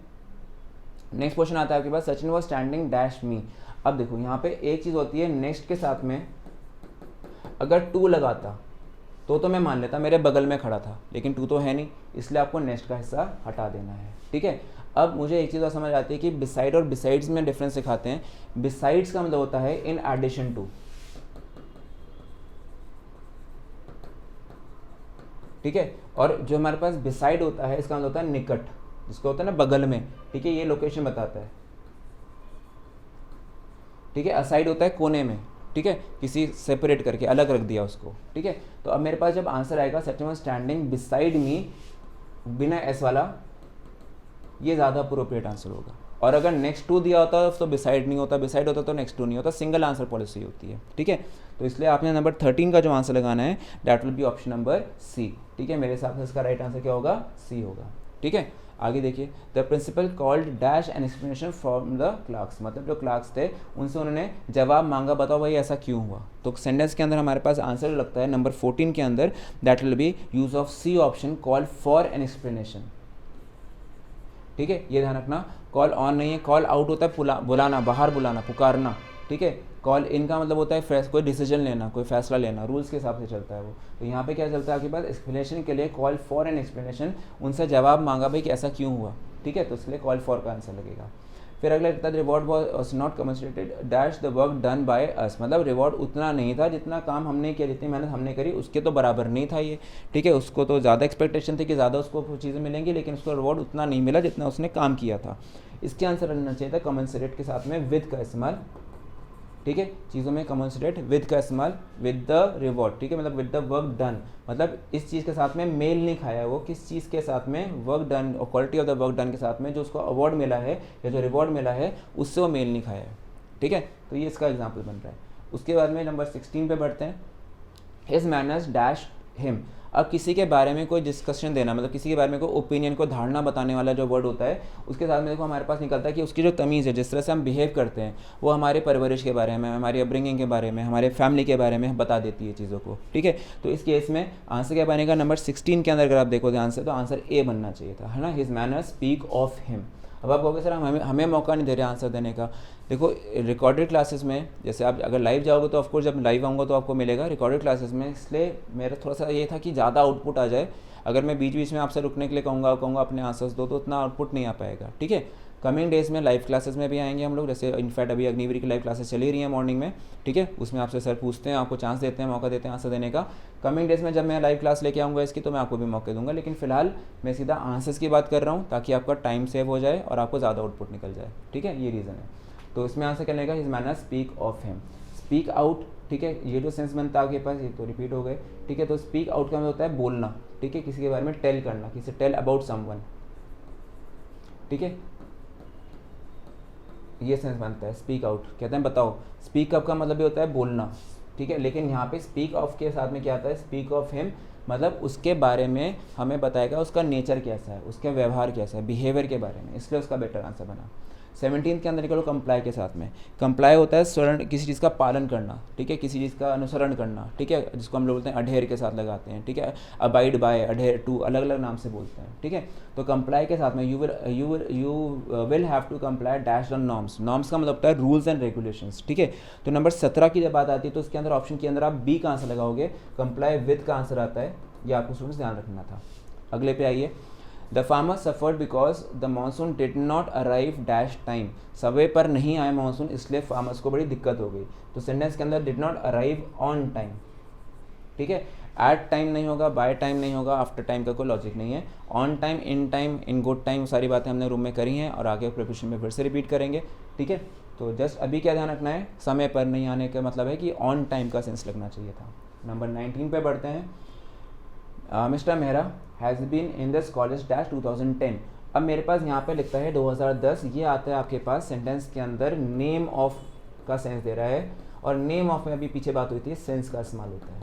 नेक्स्ट क्वेश्चन आता है आपके पास, Sachin was standing dash me. अब देखो यहाँ पे एक चीज़ होती है, नेक्स्ट के साथ में अगर टू लगाता तो मैं मान लेता मेरे बगल में खड़ा था, लेकिन टू तो है नहीं, इसलिए आपको नेक्स्ट का हिस्सा हटा देना है, ठीक है। अब मुझे एक चीज़ और समझ आती है कि बिसाइड और बिसाइड्स में डिफरेंस सिखाते हैं। बिसाइड्स का मतलब होता है इन एडिशन टू, ठीक है, और जो हमारे पास बिसाइड होता है इसका मतलब होता है निकट, जिसको होता है ना बगल में, ठीक है, ये लोकेशन बताता है, ठीक है। असाइड होता है कोने में, ठीक है, किसी सेपरेट करके अलग रख दिया उसको, ठीक है। तो अब मेरे पास जब आंसर आएगा Sachin was standing beside me, बिना एस वाला, ये ज़्यादा अप्रोप्रिएट आंसर होगा। और अगर नेक्स्ट टू दिया होता तो बिसाइड नहीं होता, बिसाइड होता तो नेक्स्ट टू नहीं होता, सिंगल आंसर पॉलिसी होती है, ठीक है। तो इसलिए आपने नंबर 13 का जो आंसर लगाना है that will be option number C, ठीक है। मेरे हिसाब से इसका राइट आंसर क्या होगा, सी होगा, ठीक है। आगे देखिए, the principal called dash an explanation from the clerks, मतलब जो क्लार्क्स थे उनसे उन्होंने जवाब मांगा, बताओ भाई ऐसा क्यों हुआ। तो सेंटेंस के अंदर हमारे पास आंसर लगता है नंबर 14 के अंदर, that will be use of C option, call for an explanation, ठीक है। ये ध्यान रखना, कॉल ऑन नहीं है, कॉल आउट होता है बुलाना, बाहर बुलाना, पुकारना, ठीक है। कॉल इन का मतलब होता है कोई डिसीजन लेना, कोई फैसला लेना, रूल्स के हिसाब से चलता है वो। तो यहाँ पे क्या चलता है आपके पास, एक्सप्लेनेशन के लिए कॉल फॉर एन एक्सप्लेनेशन, उनसे जवाब मांगा भाई कि ऐसा क्यों हुआ, ठीक है, तो इसलिए कॉल फॉर का आंसर लगेगा। फिर अगला लिखता है reward was not commensurated dash the work done by us, मतलब रिवॉर्ड उतना नहीं था जितना काम हमने किया, जितनी मेहनत हमने करी उसके तो बराबर नहीं था ये, ठीक है। उसको तो ज़्यादा एक्सपेक्टेशन थी कि ज़्यादा उसको चीज़ें मिलेंगी, लेकिन उसको रिवॉर्ड उतना नहीं मिला जितना उसने काम किया था। इसके आंसर रहना चाहिए था कमेंसरेट के साथ में विद का इस्तेमाल, ठीक है। चीज़ों में कमेंसरेट विद का इस्तेमाल, विद द रिवॉर्ड, ठीक है, मतलब विद द वर्क डन, मतलब इस चीज़ के साथ में मेल नहीं खाया वो, किस चीज़ के साथ में, वर्क डन और quality of the work done के साथ में जो उसको अवार्ड मिला है या जो रिवॉर्ड मिला है उससे वो मेल नहीं खाया है, ठीक है। तो ये इसका एग्जाम्पल बन रहा है। उसके बाद में नंबर 16 पे बढ़ते हैं। हिज मैनर्स डैश हिम, अब किसी के बारे में कोई डिस्कशन देना, मतलब किसी के बारे में कोई ओपिनियन को धारणा बताने वाला जो वर्ड होता है उसके साथ में देखो हमारे पास निकलता है कि उसकी जो तमीज़ है, जिस तरह से हम बिहेव करते हैं, वो हमारे परवरिश के बारे में, हमारी अपब्रिंगिंग के बारे में, हमारे फैमिली के बारे में बता देती है चीज़ों को, ठीक है। तो इस केस में आंसर क्या बनेगा, नंबर 16 के अंदर अगर आप देखो ध्यान से तो आंसर ए बनना चाहिए था, है ना। His manners speak of him. अब आप कहोगे सर हमें मौका नहीं दे रहे आंसर देने का। देखो रिकॉर्डेड क्लासेस में, जैसे आप अगर लाइव जाओगे तो ऑफकोर्स जब लाइव आऊँगा तो आपको मिलेगा रिकॉर्डेड क्लासेस में, इसलिए मेरा थोड़ा सा ये था कि ज़्यादा आउटपुट आ जाए। अगर मैं बीच बीच में आपसे रुकने के लिए कहूँगा अपने आंसर्स दो, तो उतना आउटपुट नहीं आ पाएगा, ठीक है। कमिंग डेज में लाइव क्लासेस में भी आएंगे हम लोग, जैसे इनफैक्ट अभी अग्निवीर की लाइव क्लासेस चली रही हैं मॉर्निंग में, ठीक है। उसमें आपसे सर पूछते हैं, आपको चांस देते हैं, मौका देते हैं आंसर देने का। कमिंग डेज में जब मैं लाइव क्लास लेके आऊँगा इसकी तो मैं आपको भी मौके दूंगा, लेकिन फिलहाल मैं सीधा आंसर्स की बात कर रहा हूँ ताकि आपका टाइम सेव हो जाए और आपको ज़्यादा आउटपुट निकल जाए, ठीक है। ये रीज़न है। तो इसमें आंसर क्या लेगा, his manners speak of him, speak out, ठीक है। ये जो सेंस बनता है आपके पास, ये तो रिपीट हो गए, ठीक है। तो स्पीक आउट का मतलब होता है बोलना, ठीक है, किसी के बारे में टेल करना, किसी टेल अबाउट समवन, ठीक है। ये सेंस बनता है स्पीक आउट, कहते हैं बताओ। स्पीक अप का मतलब ये होता है बोलना, ठीक है, लेकिन यहाँ पे स्पीक ऑफ के साथ में क्या आता है, स्पीक ऑफ हिम, मतलब उसके बारे में हमें बताएगा उसका नेचर कैसा है, उसका व्यवहार कैसा है, बिहेवियर के बारे में, इसलिए उसका बेटर आंसर बना। 17 के अंदर निकलो कंप्लाई के साथ में। कंप्लाई होता है स्वर्ण, किसी चीज़ का पालन करना, ठीक है, किसी चीज़ का अनुसरण करना, ठीक है, जिसको हम लोग बोलते हैं अडेयर के साथ लगाते हैं, ठीक है। अबाइड बाय, अडेयर टू, अलग अलग नाम से बोलते हैं, ठीक है। तो कंप्लाई के साथ में you will have to comply dash on norms. Norms का मतलब होता है रूल्स एंड रेगुलेशंस, ठीक है। तो नंबर 17 की जब बात आती है तो उसके अंदर ऑप्शन के अंदर आप बी का आंसर लगाओगे, कंप्लाई विद का आंसर आता है, ये आपको स्टूडेंट्स ध्यान रखना था। अगले पे आइए। The farmer suffered because the monsoon did not arrive dash time, समय पर नहीं आया मानसून इसलिए फार्मर्स को बड़ी दिक्कत हो गई। तो सेंटेंस के अंदर did not arrive on time, ठीक है। एट टाइम नहीं होगा, बाय टाइम नहीं होगा, आफ्टर टाइम का कोई लॉजिक नहीं है। On time, in good time, सारी बातें हमने रूम में करी हैं और आगे प्रिपरेशन में फिर से रिपीट करेंगे, ठीक है। तो जस्ट अभी क्या ध्यान रखना है, समय पर नहीं आने का मतलब है कि ऑन टाइम का सेंस लगना चाहिए था। नंबर 19 पे बढ़ते हैं। Mister Mehra has been in this college dash 2010। अब मेरे पास यहाँ पे लिखता है 2010, ये आता है आपके पास सेंटेंस के अंदर नेम ऑफ का सेंस दे रहा है, और नेम ऑफ में अभी पीछे बात हुई थी सेंस का इस्तेमाल होता है,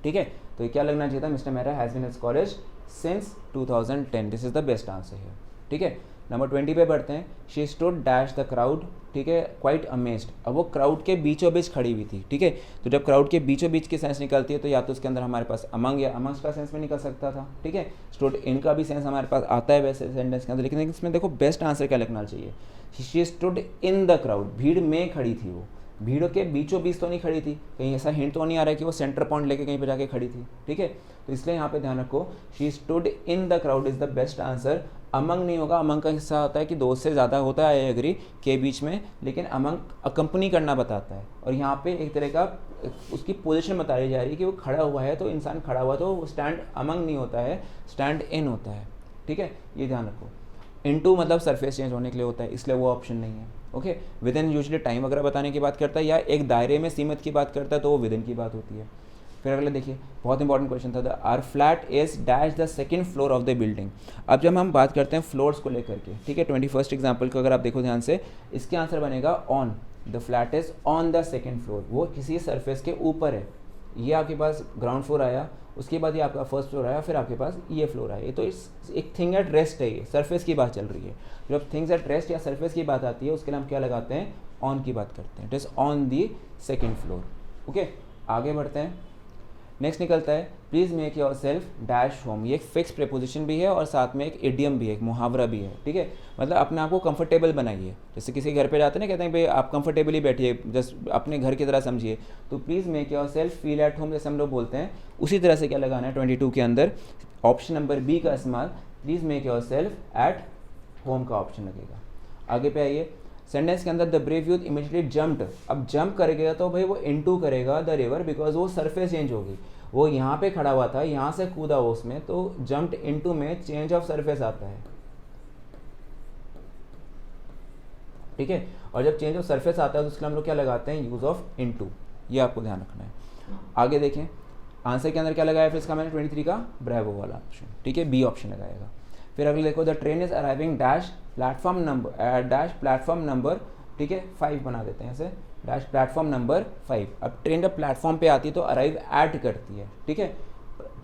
ठीक है। तो ये क्या लगना चाहिए था, mister Mehra has been in this college since 2010, this is the best answer है, ठीक है। नंबर 20 पे बढ़ते हैं। She stood dash the crowd, ठीक है, क्वाइट अमेज्ड। अब वो क्राउड के बीचों बीच खड़ी हुई थी, ठीक है। तो जब क्राउड के बीचों बीच की सेंस निकलती है तो या तो उसके अंदर हमारे पास अमंग या अमंग्स का सेंस में निकल सकता था, ठीक है। स्टूड इन का भी सेंस हमारे पास आता है वैसे सेंटेंस के अंदर, लेकिन इसमें देखो बेस्ट आंसर क्या लिखना चाहिए, she stood in the crowd, भीड़ में खड़ी थी वो, भीड़ के बीचों बीच तो नहीं खड़ी थी, कहीं ऐसा हिंट तो नहीं आ रहा है कि वो सेंटर पॉइंट लेके कहीं पे जाके खड़ी थी, ठीक है। तो इसलिए यहाँ पे ध्यान रखो, she stood in the crowd is the best answer. Among नहीं होगा, अमंग का हिस्सा होता है कि दो से ज़्यादा होता है, आई एग्री, के बीच में, लेकिन अमंग अकम्पनी करना बताता है, और यहाँ पे एक तरह का उसकी पोजीशन बताई जा रही है कि वो खड़ा हुआ है, तो इंसान खड़ा हुआ तो स्टैंड अमंग नहीं होता है, स्टैंड इन होता है, ठीक है, ये ध्यान रखो। इनटू मतलब सरफेस चेंज होने के लिए होता है, इसलिए वो ऑप्शन नहीं है, okay. With in usually time वगैरह बताने की बात करता है या एक दायरे में सीमित की बात करता है तो वो विद इन की बात होती है। फिर अगले देखिए, बहुत इंपॉर्टेंट क्वेश्चन था, their flat is dash the second floor of the building. अब जब हम बात करते हैं फ्लोर्स को लेकर के, ठीक है, 21st एग्जाम्पल को अगर आप देखो ध्यान से, इसके आंसर बनेगा on, the flat is on the second floor, वो किसी सरफेस के ऊपर है। ये आपके पास ग्राउंड फ्लोर आया, उसके बाद ये आपका फर्स्ट फ्लोर आया, फिर आपके पास ये फ्लोर आया, ये तो एक थिंग एट रेस्ट है, ये सरफेस की बात चल रही है। जब थिंग्स एट रेस्ट या सरफेस की बात आती है उसके लिए हम क्या लगाते हैं, ऑन की बात करते हैं, it is on the second floor, okay. आगे बढ़ते हैं। नेक्स्ट निकलता है, please make your self dash home. ये एक फिक्स प्रेपोजिशन भी है और साथ में एक इडियम भी है, एक मुहावरा भी है, ठीक है। मतलब अपने आप को कंफर्टेबल बनाइए, जैसे किसी घर पे जाते हैं ना, कहते हैं भाई आप कंफर्टेबली बैठिए, जस्ट अपने घर की तरह समझिए। तो please make your self feel at home जैसे हम लोग बोलते हैं, उसी तरह से क्या लगाना है 22 के अंदर, ऑप्शन नंबर बी का इस्तेमाल, please make your self at home का ऑप्शन लगेगा। आगे पे आइए, सेंटेंस के अंदर the brave youth immediately jumped, अब जंप करेगा तो भाई वो इनटू करेगा द रिवर, बिकॉज वो सरफेस चेंज होगी, वो यहाँ पे खड़ा हुआ था, यहाँ से कूदा वो उसमें, तो जंप्ड इनटू में चेंज ऑफ सरफेस आता है, ठीक है। और जब चेंज ऑफ सरफेस आता है तो उसके लिए हम लोग क्या लगाते हैं, यूज ऑफ इनटू, ये आपको ध्यान रखना है। आगे देखें, आंसर के अंदर क्या लगाया फिर इसका मैंने 23 का ब्रेवो वाला ऑप्शन, ठीक है, बी ऑप्शन लगाएगा। फिर अगले देखो, the train is arriving dash platform number, ठीक है, 5 बना देते हैं ऐसे, डैश प्लेटफॉर्म नंबर 5। अब ट्रेन जब प्लेटफॉर्म पे आती है तो अराइव एट करती है, ठीक है,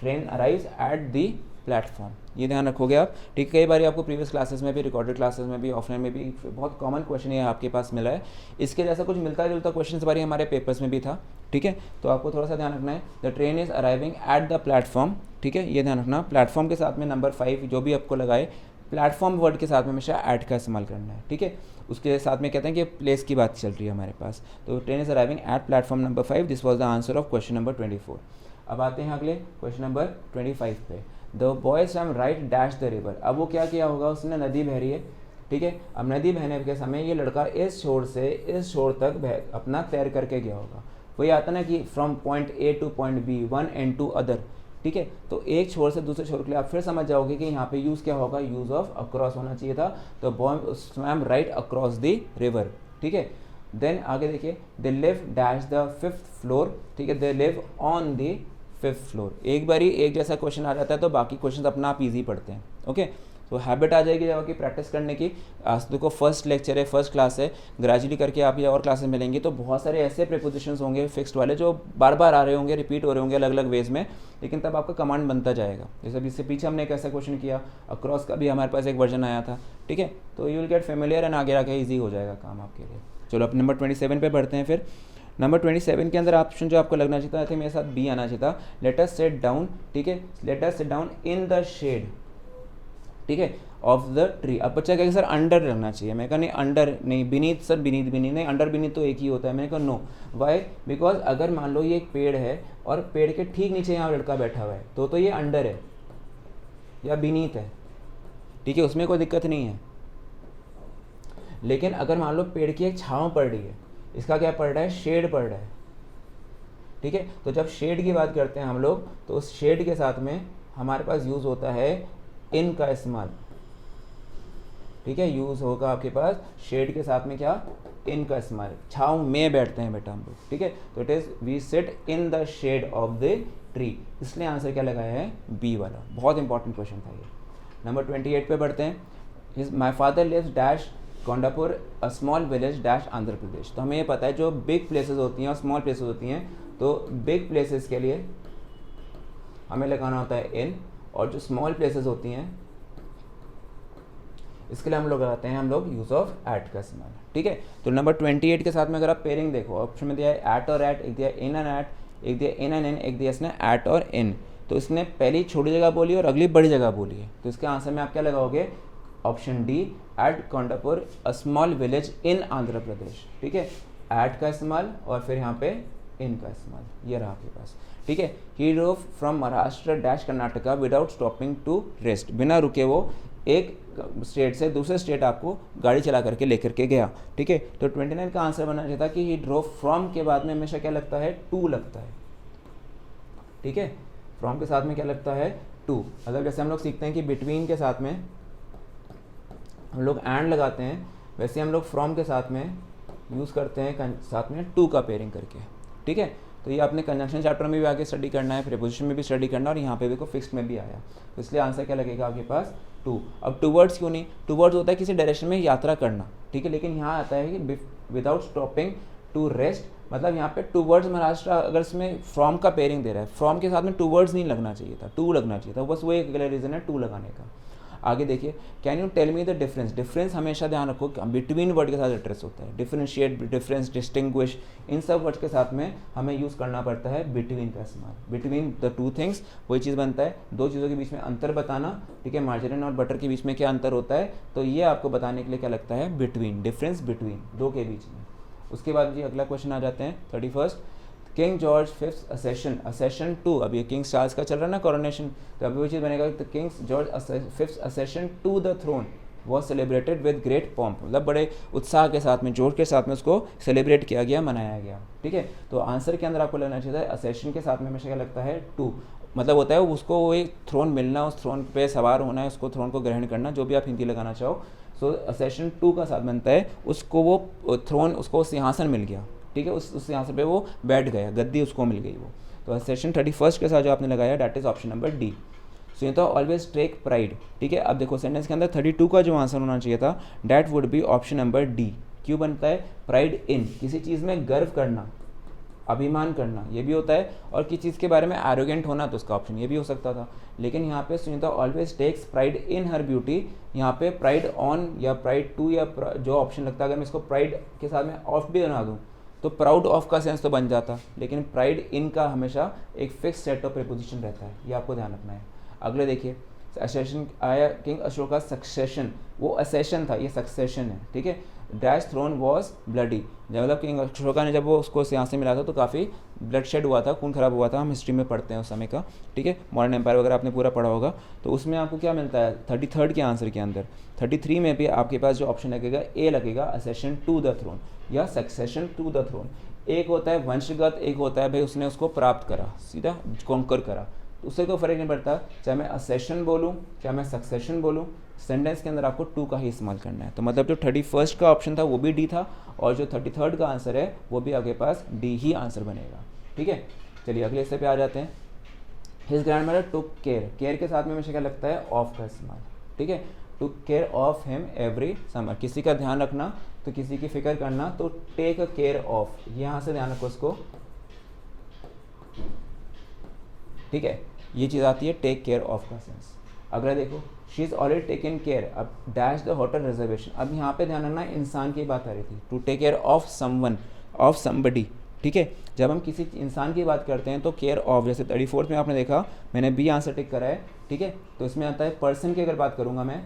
train arrives at the platform, ये ध्यान रखोगे आप, ठीक है। कई बार आपको प्रीवियस क्लासेस में भी, रिकॉर्डेड क्लासेस में भी, ऑफलाइन में भी बहुत कॉमन क्वेश्चन ये आपके पास मिला है, इसके जैसा कुछ मिलता जुलता क्वेश्चन इस बार हमारे पेपर्स में भी था, ठीक है। तो आपको थोड़ा सा ध्यान रखना है, the train is arriving at the platform, ठीक है, ये ध्यान रखना, प्लेटफॉर्म के साथ में नंबर 5 जो भी आपको लगाए, प्लेटफॉर्म वर्ड के साथ में हमेशा एट का इस्तेमाल करना है, ठीक है। उसके साथ में कहते हैं कि प्लेस की बात चल रही है हमारे पास, तो train is arriving at platform number 5, this was the answer of question number 24। अब आते हैं अगले क्वेश्चन नंबर 25 पे, the boy swum right dash the river, अब वो क्या किया होगा, उसने नदी बह रही है, ठीक है, अब नदी बहने के समय ये लड़का इस छोर से इस छोर तक अपना तैर करके गया होगा, वही आता ना कि from point A to point B, one end to other, ठीक है। तो एक छोर से दूसरे छोर के लिए आप फिर समझ जाओगे कि यहाँ पे यूज़ क्या होगा, यूज़ ऑफ अक्रॉस होना चाहिए था, तो boy swum right across the river, ठीक है। देन आगे देखिए, they live dash the 5th floor, ठीक है, they live on the 5th floor, एक बारी एक जैसा क्वेश्चन आ जाता है तो बाकी क्वेश्चन अपना आप ईजी पढ़ते हैं, ओके। तो हैबिट आ जाएगी जब आपकी प्रैक्टिस करने की, आज देखो फर्स्ट लेक्चर है, फर्स्ट क्लास है, ग्रेजुअली करके आप ये और क्लासेस मिलेंगी तो बहुत सारे ऐसे प्रीपोजिशंस होंगे फिक्स्ड वाले जो बार बार आ रहे होंगे, रिपीट हो रहे होंगे अलग अलग वेज में, लेकिन तब आपका कमांड बनता जाएगा। जैसे इससे पीछे हमने एक ऐसा क्वेश्चन किया, अक्रॉस का भी हमारे पास एक वर्जन आया था, ठीक है, तो you will get familiar and आगे आके ईजी हो जाएगा काम आपके लिए। चलो अब नंबर 27 पे बढ़ते हैं। फिर नंबर 27 के अंदर ऑप्शन जो आपको लगना चाहिए था, आई थिंक मेरे साथ बी आना चाहिए था, लेट अस सिट डाउन, ठीक है, let us sit down in the shade, ठीक है, ऑफ द ट्री। अब बच्चा कहेगा सर अंडर लगना चाहिए, मैं कहा नहीं अंडर नहीं, बीनीथ सर, बीनीथ बीनीथ नहीं, अंडर बीनीथ तो एक ही होता है, मैंने कहा नो, वाई, बिकॉज अगर मान लो ये एक पेड़ है और पेड़ के ठीक नीचे यहाँ लड़का बैठा हुआ है तो ये अंडर है या बीनीथ है, ठीक है, उसमें कोई दिक्कत नहीं है। लेकिन अगर मान लो पेड़ की एक छाँव पड़ रही है, इसका क्या पड़ रहा है, शेड पड़ रहा है, ठीक है, तो जब शेड की बात करते हैं हम लोग तो उस शेड के साथ में हमारे पास यूज़ होता है इन का इस्तेमाल, ठीक है, यूज़ होगा आपके पास शेड के साथ में क्या, इन का इस्तेमाल, छाँव में बैठते हैं बेटा हम लोग, ठीक है, तो it is we sit in the shade of the tree, इसलिए आंसर क्या लगाया है, बी वाला, बहुत इंपॉर्टेंट क्वेश्चन था ये। नंबर 28 पे बढ़ते हैं, my father lives dash Kondapur a small village dash Andhra Pradesh. तो हमें ये पता है जो बिग प्लेसेस होती हैं और स्मॉल प्लेसेस होती हैं, तो बिग प्लेसेस के लिए हमें लगाना होता है इन, और जो स्मॉल प्लेसेस होती हैं इसके लिए हम लोग लगाते हैं हम लोग यूज़ ऑफ एट का इस्तेमाल, ठीक है। तो नंबर 28 के साथ में अगर आप पेयरिंग देखो, ऑप्शन में दिया है एट और एट, एक दिया इन एंड एट, एक दिया इन एंड इन, एक दिया इसने एट और इन, तो इसने पहली छोटी जगह बोली और अगली बड़ी जगह बोली है, तो इसके आंसर में आप क्या लगाओगे, option D, at Kondapur a small village in Andhra Pradesh, ठीक है, एट का इस्तेमाल और फिर यहाँ पे इन का इस्तेमाल, ये रहा आपके पास, ठीक है। He drove from Maharashtra dash Karnataka without stopping to rest, बिना रुके वो एक स्टेट से दूसरे स्टेट आपको गाड़ी चला करके लेकर के गया, ठीक है। तो 29 का आंसर बनना चाहिए था कि ही ड्रोव फ्रॉम के बाद में हमेशा क्या लगता है, टू लगता है, ठीक है, फ्रॉम के साथ में क्या लगता है, टू। अगर जैसे हम लोग सीखते हैं कि बिटवीन के साथ में हम लोग एंड लगाते हैं, वैसे हम लोग फ्रॉम के साथ में यूज़ करते हैं साथ में टू का पेयरिंग करके, ठीक है। तो ये आपने कंजंक्शन चैप्टर में भी आगे स्टडी करना है, प्रीपोजिशन में भी स्टडी करना है, और यहाँ पे देखो फिक्स्ड में भी आया, तो इसलिए आंसर क्या लगेगा आपके पास, टू। अब टूवर्ड्स क्यों नहीं, टूवर्ड्स होता है किसी डायरेक्शन में यात्रा करना, ठीक है, लेकिन यहाँ आता है कि विदाउट स्टॉपिंग टू रेस्ट, मतलब यहाँ पे टूवर्ड्स महाराष्ट्र, अगर इसमें फ्रॉम का पेयरिंग दे रहा है, फ्रॉम के साथ में टूवर्ड्स नहीं लगना चाहिए था, टू लगना चाहिए था, बस वो एक अगला रीज़न है टू लगाने का। आगे देखिए, can you tell me the difference, difference हमेशा ध्यान रखो बिटवीन वर्ड के साथ एड्रेस होता है, डिफरेंशिएट, डिफरेंस, डिस्टिंग्विश, इन सब वर्ड के साथ में हमें यूज़ करना पड़ता है बिटवीन का इस्तेमाल, बिटवीन द टू थिंग्स, वही चीज़ बनता है, दो चीज़ों के बीच में अंतर बताना, ठीक है, मार्जरीन और बटर के बीच में क्या अंतर होता है, तो ये आपको बताने के लिए क्या लगता है, बिटवीन, डिफरेंस बिटवीन, दो के बीच में। उसके बाद जी अगला क्वेश्चन आ जाते हैं 31, king George 5th accession to, अभी किंग चार्ल्स का चल रहा है ना कोरोनेशन, तो अभी वो चीज़ बनेगा, तो king George 5th accession to the throne, was celebrated with great pomp, मतलब बड़े उत्साह के साथ में, जोर के साथ में उसको सेलिब्रेट किया गया, मनाया गया। ठीक है, तो आंसर के अंदर आपको लगना चाहिए था असेशन के साथ में हमेशा क्या लगता है टू, मतलब होता है उसको वो एक थ्रोन मिलना, उस थ्रोन पे सवार होना है, उसको थ्रोन को ग्रहण करना, जो भी आप हिंदी लगाना चाहो। सो असेशन टू का साथ बनता है उसको वो थ्रोन, उसको सिंहासन मिल गया। ठीक है, उस सिंहासन पे वो बैठ गया, गद्दी उसको मिल गई वो। तो सेशन 31 के साथ जो आपने लगाया that is option number D. So ये तो ऑलवेज टेक प्राइड। ठीक है, अब देखो सेंटेंस के अंदर 32 का जो आंसर होना चाहिए था that would be option number D. क्यों बनता है? प्राइड इन, किसी चीज़ में गर्व करना, अभिमान करना, ये भी होता है, और किसी चीज़ के बारे में एरोगेंट होना, तो उसका ऑप्शन ये भी हो सकता था। लेकिन यहाँ पे Sunita always takes pride in her beauty, यहाँ पे प्राइड ऑन या प्राइड टू या जो ऑप्शन लगता है, अगर मैं इसको प्राइड के साथ में ऑफ भी बना दूँ तो प्राउड ऑफ का सेंस तो बन जाता, लेकिन प्राइड इन का हमेशा एक फिक्स सेट ऑफ प्रीपोजिशन रहता है, ये आपको ध्यान रखना है। अगले देखिए, असेशन आया, किंग अशोक का सक्सेशन, वो असेशन था, ये सक्सेशन है। ठीक है, डैश थ्रोन वॉज ब्लडी, मतलब किंग अशोका ने जब वो उसको सिंहासन मिला था तो काफ़ी ब्लड शेड हुआ था, खून खराब हुआ था, हम हिस्ट्री में पढ़ते हैं उस समय का। ठीक है, मॉडर्न एम्पायर वगैरह आपने पूरा पढ़ा होगा। तो उसमें आपको क्या मिलता है 33 के आंसर के अंदर, 33 में भी आपके पास जो ऑप्शन लगेगा ए लगेगा, असेशन टू द थ्रोन या सक्सेशन टू द थ्रोन। एक होता है वंशगत, एक होता है भाई उसने उसको प्राप्त करा, सीधा कॉन्कर करा, उससे कोई फर्क नहीं पड़ता, चाहे मैं असेशन बोलूँ चाहे मैं सक्सेशन बोलूँ, सेंटेंस के अंदर आपको टू का ही इस्तेमाल करना है। तो मतलब जो 31 का ऑप्शन था वो भी डी था, और जो 33 का आंसर है वो भी आपके पास डी ही आंसर बनेगा। ठीक है, चलिए अगले हिस्से पे आ जाते हैं। His grandmother took care, care के साथ में हमेशा क्या लगता है ऑफ का इस्तेमाल। ठीक है, took care of him every summer, किसी का ध्यान रखना तो किसी की फिक्र करना, तो टेक केयर ऑफ, यहाँ से ध्यान रखो उसको। ठीक है, ये चीज़ आती है टेक केयर ऑफ का सेंस। अगला देखो, she is already taken care, अब डैश द होटल रिजर्वेशन, अब यहाँ पे ध्यान रखना इंसान की बात आ रही थी, to take care of someone, of somebody. ठीक है, जब हम किसी इंसान की बात करते हैं तो केयर ऑफ, जैसे 34 में आपने देखा मैंने बी आंसर टिक करा है। ठीक है, तो इसमें आता है पर्सन की अगर बात करूँगा मैं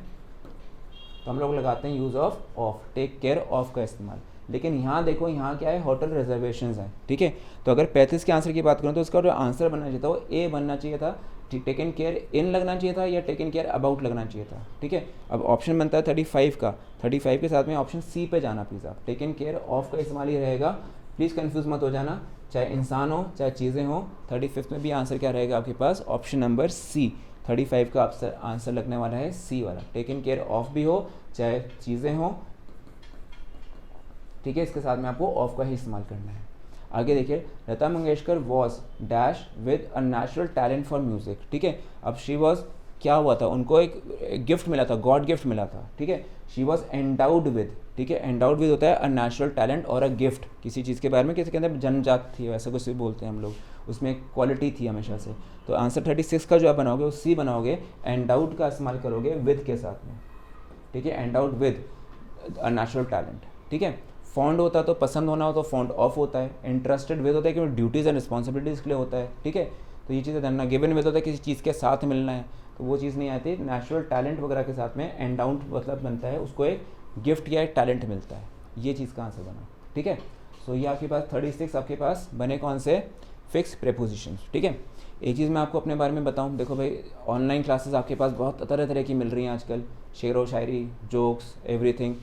तो हम लोग लगाते हैं use of, take care of का इस्तेमाल। लेकिन यहाँ देखो, यहाँ क्या है, होटल रिजर्वेशंस है। ठीक है, तो अगर 35 के आंसर की बात करूँ तो इसका जो आंसर बनना चाहिए था वो ए बनना चाहिए था, टेकन केयर इन लगना चाहिए था या टेकन केयर अबाउट लगना चाहिए था। ठीक है, अब ऑप्शन बनता है 35 का, 35 के साथ में ऑप्शन सी पे जाना प्लीज़ आप, टेकन केयर ऑफ का इस्तेमाल ही रहेगा, प्लीज़ कन्फ्यूज़ मत हो जाना, चाहे इंसान हो चाहे चीज़ें हो। 35 में भी आंसर क्या रहेगा आपके पास, ऑप्शन नंबर सी। 35 का आंसर लगने वाला है सी वाला, टेकन केयर ऑफ भी हो चाहे चीज़ें हो। ठीक है, इसके साथ में आपको ऑफ का ही इस्तेमाल करना है। आगे देखिए, Lata Mangeshkar was dash with a natural talent for music. ठीक है, अब शी वॉज क्या हुआ था, उनको एक गिफ्ट मिला था, गॉड गिफ्ट मिला था। ठीक है, शी वॉज एंडाउड विद, ठीक है, एंडाउड विद होता है अ नेचुरल टैलेंट और अ गिफ्ट, किसी चीज़ के बारे में, किसी के अंदर जन्मजात थी, वैसे कुछ भी बोलते हैं हम लोग, उसमें क्वालिटी थी हमेशा से। तो आंसर 36 का जो आप बनाओगे वो सी बनाओगे, एंडाउड का इस्तेमाल करोगे विद के साथ में। ठीक है, endowed with a natural talent. ठीक है, फॉन्ड होता है तो पसंद होना हो तो फॉन्ड ऑफ होता है, इंटरेस्टेड विद होता है कि ड्यूटीज़ एंड रिस्पॉन्सिबिलिटीज़ के लिए होता है। ठीक है, तो ये चीज़ें ध्यान, गिवन विद होता है किसी चीज़ के साथ मिलना है, तो वो चीज़ नहीं आती। नेचुरल टैलेंट वगैरह के साथ में एंडाउड मतलब बनता है, उसको एक गिफ्ट या एक टैलेंट मिलता है, ये चीज़ का आंसर बना। ठीक है, सो ये आपके पास 36 आपके पास बने कौन से, फिक्स प्रेपोजिशन। ठीक है, एक चीज़ मैं आपको अपने बारे में बताऊं, देखो भाई ऑनलाइन क्लासेस आपके पास बहुत तरह तरह की मिल रही हैं आजकल, शेर व शायरी, जोक्स, एवरीथिंग।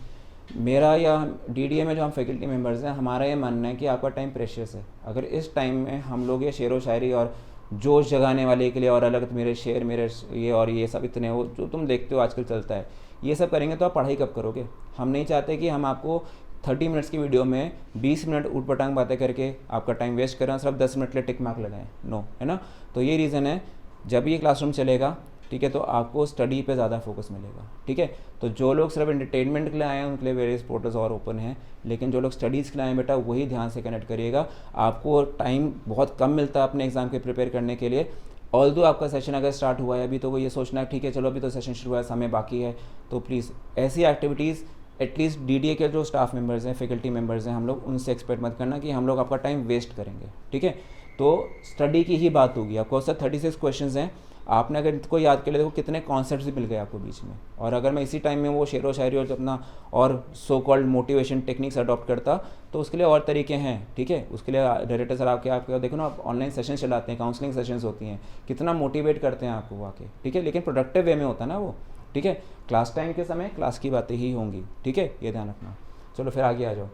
मेरा या डीडीए में जो हम फैकल्टी मेंबर्स हैं, हमारा ये मानना है कि आपका टाइम प्रेशियस है। अगर इस टाइम में हम लोग ये शेर व शायरी और जोश जगाने वाले के लिए और अलग मेरे शेर, मेरे ये और ये सब इतने वो जो तुम देखते हो आजकल चलता है, ये सब करेंगे तो आप पढ़ाई कब करोगे। हम नहीं चाहते कि हम आपको 30 मिनट्स की वीडियो में 20 मिनट ऊट पटांग बातें करके आपका टाइम वेस्ट करें, सिर्फ 10 मिनट के लिए टिक मार्क लगाएं, नो, है ना। तो ये रीज़न है, जब ये क्लासरूम चलेगा, ठीक है, तो आपको स्टडी पे ज़्यादा फोकस मिलेगा। ठीक है, तो जो लोग सिर्फ एंटरटेनमेंट के लिए आए हैं उनके लिए वेरियस पोर्टल्स और ओपन हैं, लेकिन जो लोग स्टडीज़ के लिए आए हैं बेटा वही ध्यान से कनेक्ट करिएगा। आपको टाइम बहुत कम मिलता है अपने एग्ज़ाम के प्रिपेयर करने के लिए। ऑल्दो आपका सेशन अगर स्टार्ट हुआ है अभी, तो वो ये सोचना है ठीक है चलो अभी तो सेशन शुरू हुआ है, समय बाकी है, तो प्लीज़ ऐसी एक्टिविटीज़ एटलीस्ट डीडीए के जो स्टाफ मेंबर्स हैं, फैकल्टी मेंबर्स हैं, हम लोग उनसे एक्सपेक्ट मत करना कि हम लोग आपका टाइम वेस्ट करेंगे। ठीक है, तो स्टडी की ही बात होगी। आपको सर 36 क्वेश्चंस हैं, आपने अगर इनको याद कर लिया देखो कितने कॉन्सेप्ट्स भी मिल गए आपको बीच में। और अगर मैं इसी टाइम में वो शेर व शायरी और अपना और so called motivation techniques adopt करता तो उसके लिए और तरीके हैं। ठीक है, उसके लिए डायरेक्टर सर आपके देखो ना, आप ऑनलाइन सेशन चलाते हैं, काउंसलिंग सेशंस होती हैं, कितना मोटिवेट करते हैं आपको आके। ठीक है, लेकिन प्रोडक्टिव वे में होता है ना वो, ठीक है। क्लास टाइम के समय क्लास की बातें ही होंगी, ठीक है, ये ध्यान रखना। चलो फिर आगे आ जाओ।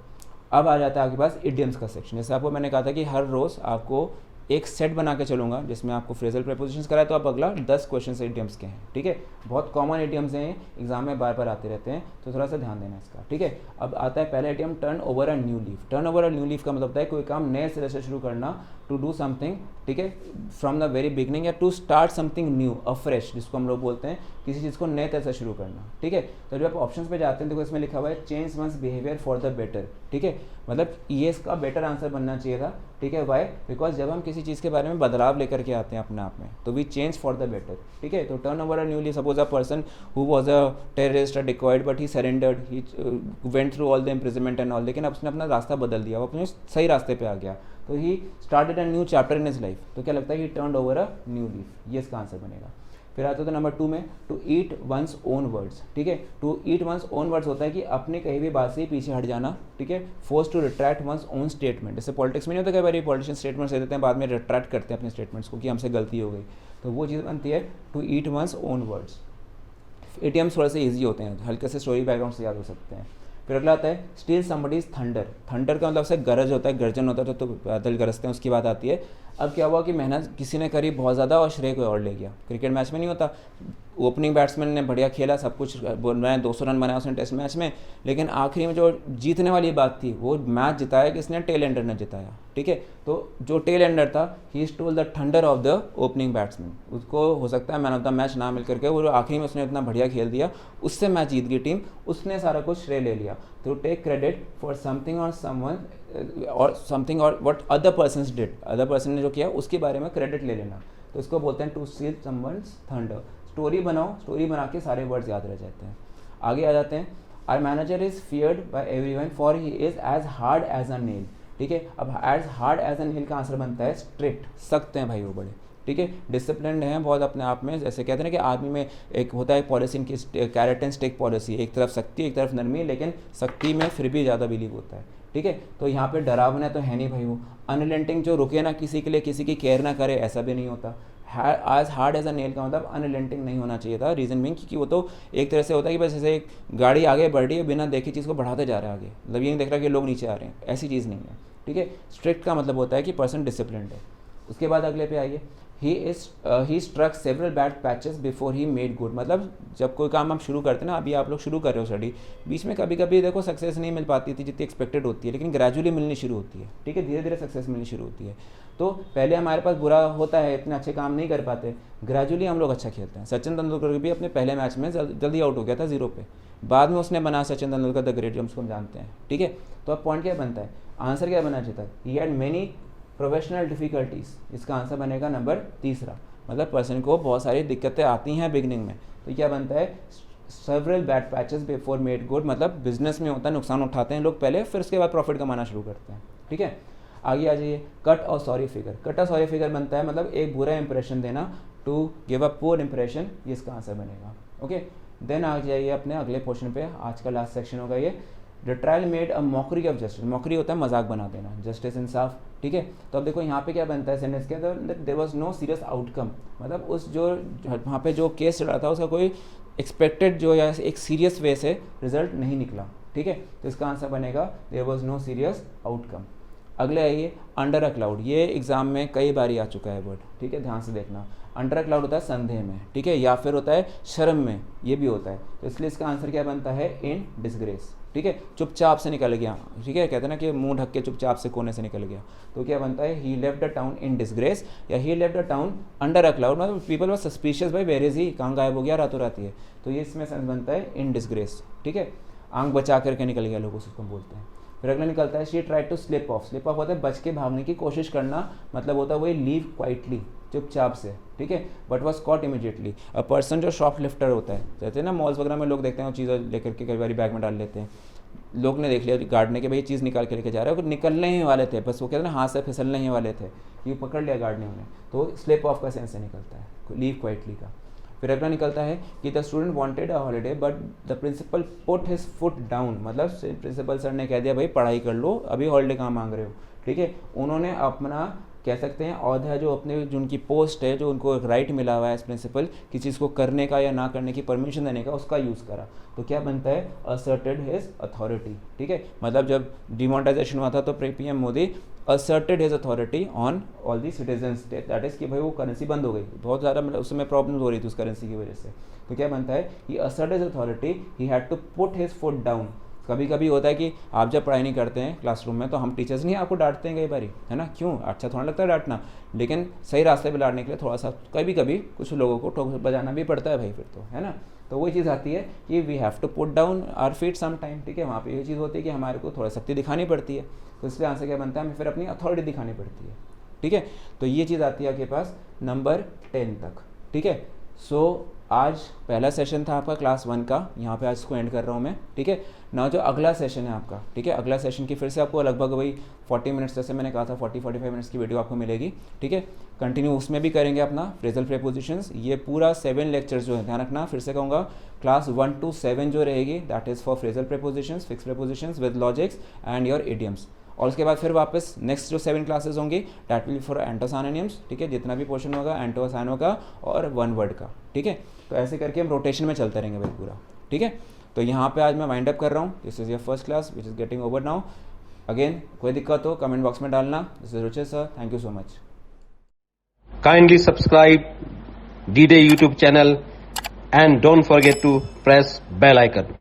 अब आ जाता है आपके पास इडियम्स का सेक्शन। जैसे आपको मैंने कहा था कि हर रोज़ आपको एक सेट बना के चलूँगा जिसमें आपको फ्रेजल प्रेपोजिशंस कराए, तो अब अगला 10 क्वेश्चन इडियम्स के हैं, ठीक है। बहुत कॉमन इडियम्स हैं, एग्जाम में बार बार आते रहते हैं, तो थोड़ा सा ध्यान देना इसका, ठीक है। अब आता है पहला idiom, turn over a new leaf. Turn over a new leaf का मतलब होता है कोई काम नए सिरे से शुरू करना, टू डू समथिंग, ठीक है, फ्रॉम द वेरी बिगनिंग, या to start something new, afresh, जिसको हम लोग बोलते हैं किसी चीज़ को नए तरह से शुरू करना, ठीक है। तो जब आप ऑप्शन पे जाते हैं देखो इसमें लिखा हुआ है change one's behaviour for the better, ठीक है, मतलब ये इसका बेटर आंसर बनना चाहिए था, ठीक है। वाई? बिकॉज जब हम किसी चीज़ के बारे में बदलाव लेकर के आते हैं अपने आप में, तो we change for the better, ठीक है। तो turn over a new leaf, suppose a person who was a terrorist, a dacoit, but he surrendered, he went through all the imprisonment and all, लेकिन अब उसने अपना रास्ता बदल दिया, वो अपने सही रास्ते पे आ गया, तो he started a new chapter in his life. तो क्या लगता है कि turn over a new leaf, ये इसका आंसर बनेगा। फिर आता है नंबर 2 में, to eat one's own words, ठीक है। To eat one's own words होता है कि अपने कहीं भी बात से ही पीछे हट जाना, ठीक है। Force to retract one's own statement, जैसे पॉलिटिक्स में नहीं होता, कई बार पॉलिटिशियन स्टेटमेंट्स दे देते हैं, बाद में रिट्रैक्ट करते हैं अपने स्टेटमेंट्स को कि हमसे गलती हो गई, तो वो चीज़ बनती है to eat one's own words. ATMs थोड़े से ईजी होते हैं, हल्के से स्टोरी बैकग्राउंड से याद हो सकते हैं। फिर अगला आता है स्टील समबडीज थंडर। थंडर का मतलब से गरज होता है, गर्जन होता है, तो बादल गरजते हैं, उसकी बात आती है। अब क्या हुआ कि मेहनत किसी ने करी बहुत ज़्यादा और श्रेय कोई और ले गया। क्रिकेट मैच में नहीं होता, ओपनिंग बैट्समैन ने बढ़िया खेला, सब कुछ बनाया, 200 रन बनाया उसने टेस्ट मैच में, लेकिन आखिरी में जो जीतने वाली बात थी वो मैच जिताया किसने, टेल एंडर ने जिताया, ठीक है। तो जो टेल एंडर था, he stole the thunder of the opening batsman, उसको हो सकता है मैन ऑफ द मैच ना मिल करके, वो आखिरी में उसने इतना बढ़िया खेल दिया, उससे मैच जीत गई टीम, उसने सारा कुछ श्रेय ले लिया। तो टेक क्रेडिट फॉर समथिंग और समवन और समथिंग और what other persons did, other person ने जो किया उसके बारे में क्रेडिट ले लेना, तो इसको बोलते हैं to steal someone's thunder. Story बनाओ, स्टोरी बना के सारे वर्ड्स याद रह जाते हैं। आगे आ जाते हैं, our manager is feared by everyone for he is as hard as a nail, ठीक है। अब as hard as a nail का आंसर बनता है स्ट्रिक्ट, सख्त हैं भाई वो बड़े, ठीक है, डिसिप्लिन हैं बहुत अपने आप में। जैसे कहते हैं ना कि आर्मी में एक होता है पॉलिसी, इनकी कैरेट एंड स्टिक पॉलिसी, एक तरफ सख्ती एक तरफ नरमी, लेकिन सख्ती में फिर भी ज़्यादा बिलीव होता है, ठीक है। तो यहाँ पे डरावना तो है नहीं भाई वो। अनरिलेंटिंग, जो रुके ना किसी के लिए, किसी की केयर ना करे, ऐसा भी नहीं होता। As hard as a nail का मतलब अनरिलेंटिंग नहीं होना चाहिए था। रीज़न मीन क्योंकि वो तो एक तरह से होता है कि बस जैसे एक गाड़ी आगे बढ़ रही है, बिना देखे चीज़ को बढ़ाते जा रहा है आगे, मतलब ये नहीं देख रहा कि लोग नीचे आ रहे हैं, ऐसी चीज़ नहीं है, ठीक है। स्ट्रिक्ट का मतलब होता है कि पर्सन डिसिप्लिन्ड है। उसके बाद अगले पे आइए, he struck several bad patches before he made good, मतलब जब कोई काम आप शुरू करते हैं ना, अभी आप लोग शुरू कर रहे हो स्टडी, बीच में कभी कभी देखो सक्सेस नहीं मिल पाती थी जितनी एक्सपेक्टेड होती है, लेकिन ग्रेजुअली मिलनी शुरू होती है, ठीक है, धीरे धीरे सक्सेस मिलनी शुरू होती है। तो पहले हमारे पास बुरा होता है, इतने अच्छे काम नहीं कर पाते, ग्रेजुअली हम लोग अच्छा खेलते हैं। सचिन तेंदुलकर भी अपने पहले मैच में जल्दी आउट हो गया था 0 पे, बाद में उसने बना सचिन तेंदुलकर द ग्रेट, जो हम उसको जानते हैं, ठीक है। तो अब पॉइंट क्या बनता है, आंसर क्या बनना चाहिए था, he had many professional difficulties, इसका आंसर बनेगा नंबर 3, मतलब पर्सन को बहुत सारी दिक्कतें आती हैं बिगनिंग में, तो क्या बनता है several bad patches before made good, मतलब बिजनेस में होता है नुकसान उठाते हैं लोग पहले, फिर उसके बाद प्रॉफिट कमाना शुरू करते हैं, ठीक है। आगे आ जाइए, कट और सॉरी फिगर। कट और सॉरी फिगर बनता है मतलब एक बुरा इंप्रेशन देना, to give a poor impression, ये इसका आंसर बनेगा, ओके। देन आ जाइए अपने अगले क्वेश्चन पे, आज का लास्ट सेक्शन होगा ये, the trial made a mockery of justice. Mockery होता है मजाक बना देना, जस्टिस इंसाफ, ठीक है। तो अब देखो यहाँ पे क्या बनता है सेंटेंस के अंदर, there was no serious outcome, मतलब उस जो वहाँ पे जो केस चल रहा था उसका कोई एक्सपेक्टेड जो या एक सीरियस वे से रिजल्ट नहीं निकला, ठीक है। तो इसका आंसर बनेगा there was no serious outcome. अगले आइए, अंडर अ क्लाउड। ये एग्जाम में कई बार आ चुका है वर्ड, ठीक है, ध्यान से देखना। अंडर अ क्लाउड होता है संदेह में, ठीक है, या फिर होता है शर्म में, ये भी होता है। तो इसलिए इसका आंसर क्या बनता है, इन डिसग्रेस, ठीक है, चुपचाप से निकल गया, ठीक है, कहते हैं ना कि मुंह ढक के चुपचाप से कोने से निकल गया। तो क्या बनता है, he left the town in disgrace, या he left the town under a cloud, मतलब पीपल वर सस्पिशियस, भाई वेर इज ही, कहाँ गायब हो गया रातों रात है। तो ये इसमें सेंस बनता है इन डिसग्रेस, ठीक है, आंख बचा करके निकल गया लोग उसको बोलते हैं। फिर अगला निकलता है, she try to slip off. Slip off होता है बच के भागने की कोशिश करना, मतलब होता है वही लीव क्वाइटली, चुपचाप से, ठीक है, but was caught immediately. A person जो शॉप लिफ्टर होता है, कहते हैं ना मॉल्स वगैरह में लोग देखते हैं वो चीज़ें लेकर के कई बार बैग में डाल लेते हैं, लोग ने देख लिया गार्ड ने कि भाई चीज़ निकाल के लेके जा रहा है, वो निकलने ही वाले थे, बस वो कहते हैं ना हाथ से फिसलने ही वाले थे, ये पकड़ लिया गार्ड ने उन्हें, तो स्लिप ऑफ का सेंस से निकलता है लीव क्वाइटली का। फिर अगला निकलता है कि the student wanted a holiday but the principal put his foot down, मतलब प्रिंसिपल सर ने कह दिया भाई पढ़ाई कर लो, अभी हॉलीडे कहाँ मांग रहे हो, ठीक है, उन्होंने अपना कह सकते हैं ऑथर जो अपने जो उनकी पोस्ट है, जो उनको एक राइट मिला हुआ है एज प्रिंसिपल किसी चीज़ को करने का या ना करने की परमिशन देने का, उसका यूज़ करा, तो क्या बनता है असर्टेड हिज अथॉरिटी। ठीक है, मतलब जब डिमोनेटाइजेशन हुआ था तो PM Modi asserted his authority on all the citizens, that is कि भाई वो करेंसी बंद हो गई, बहुत ज़्यादा मतलब उस समय प्रॉब्लम हो रही थी उस करेंसी की वजह से। तो क्या बनता है, he asserted his authority, he had to put his foot down. कभी कभी होता है कि आप जब पढ़ाई नहीं करते हैं क्लासरूम में तो हम टीचर्स नहीं आपको डांटते हैं कई बारी, है ना, क्यों, अच्छा थोड़ा लगता है डांटना, लेकिन सही रास्ते पे लाने के लिए थोड़ा सा कभी कभी कुछ लोगों को ठोक बजाना भी पड़ता है भाई, फिर तो है ना। तो वही चीज़ आती है कि we have to put down our feet some time. ठीक है, वहाँ पे ये चीज़ होती है कि हमारे को थोड़ा शक्ति दिखानी पड़ती है, तो इसलिए आंसर क्या बनता है, हमें फिर अपनी अथॉरिटी दिखानी पड़ती है। ठीक है, तो ये चीज़ आती है आपके पास नंबर 10 तक। ठीक है, सो आज पहला सेशन था आपका क्लास 1 का, यहाँ पे आज इसको एंड कर रहा हूँ मैं। ठीक है ना, जो अगला सेशन है आपका, ठीक है, अगला सेशन की फिर से आपको लगभग वही 40 मिनट्स, जैसे मैंने कहा था 40-45 मिनट्स की वीडियो आपको मिलेगी। ठीक है, कंटिन्यू उसमें भी करेंगे अपना फ्रेजल प्रीपोजिशंस। ये पूरा 7 लेक्चर्स जो है, ध्यान रखना, फिर से कहूँगा क्लास 1 to 7 जो रहेगी that is for phrasal prepositions, fix prepositions with logics and your idioms. और उसके बाद फिर वापस नेक्स्ट जो 7 क्लासेस होंगी दैट विल फॉर एंटोसाइनोनिम्स। ठीक है, जितना भी पोर्शन होगा एंटोसाइनो का और वन वर्ड का। ठीक है, तो ऐसे करके हम रोटेशन में चलते रहेंगे भाई पूरा। ठीक है, तो यहाँ पे आज मैं वाइंड अप कर रहा हूँ। This is your first class which is getting over now. Again कोई दिक्कत हो कमेंट बॉक्स में डालना। This is Ruchir sir, thank you so much. Kindly subscribe D-Day YouTube channel and don't forget to press bell icon.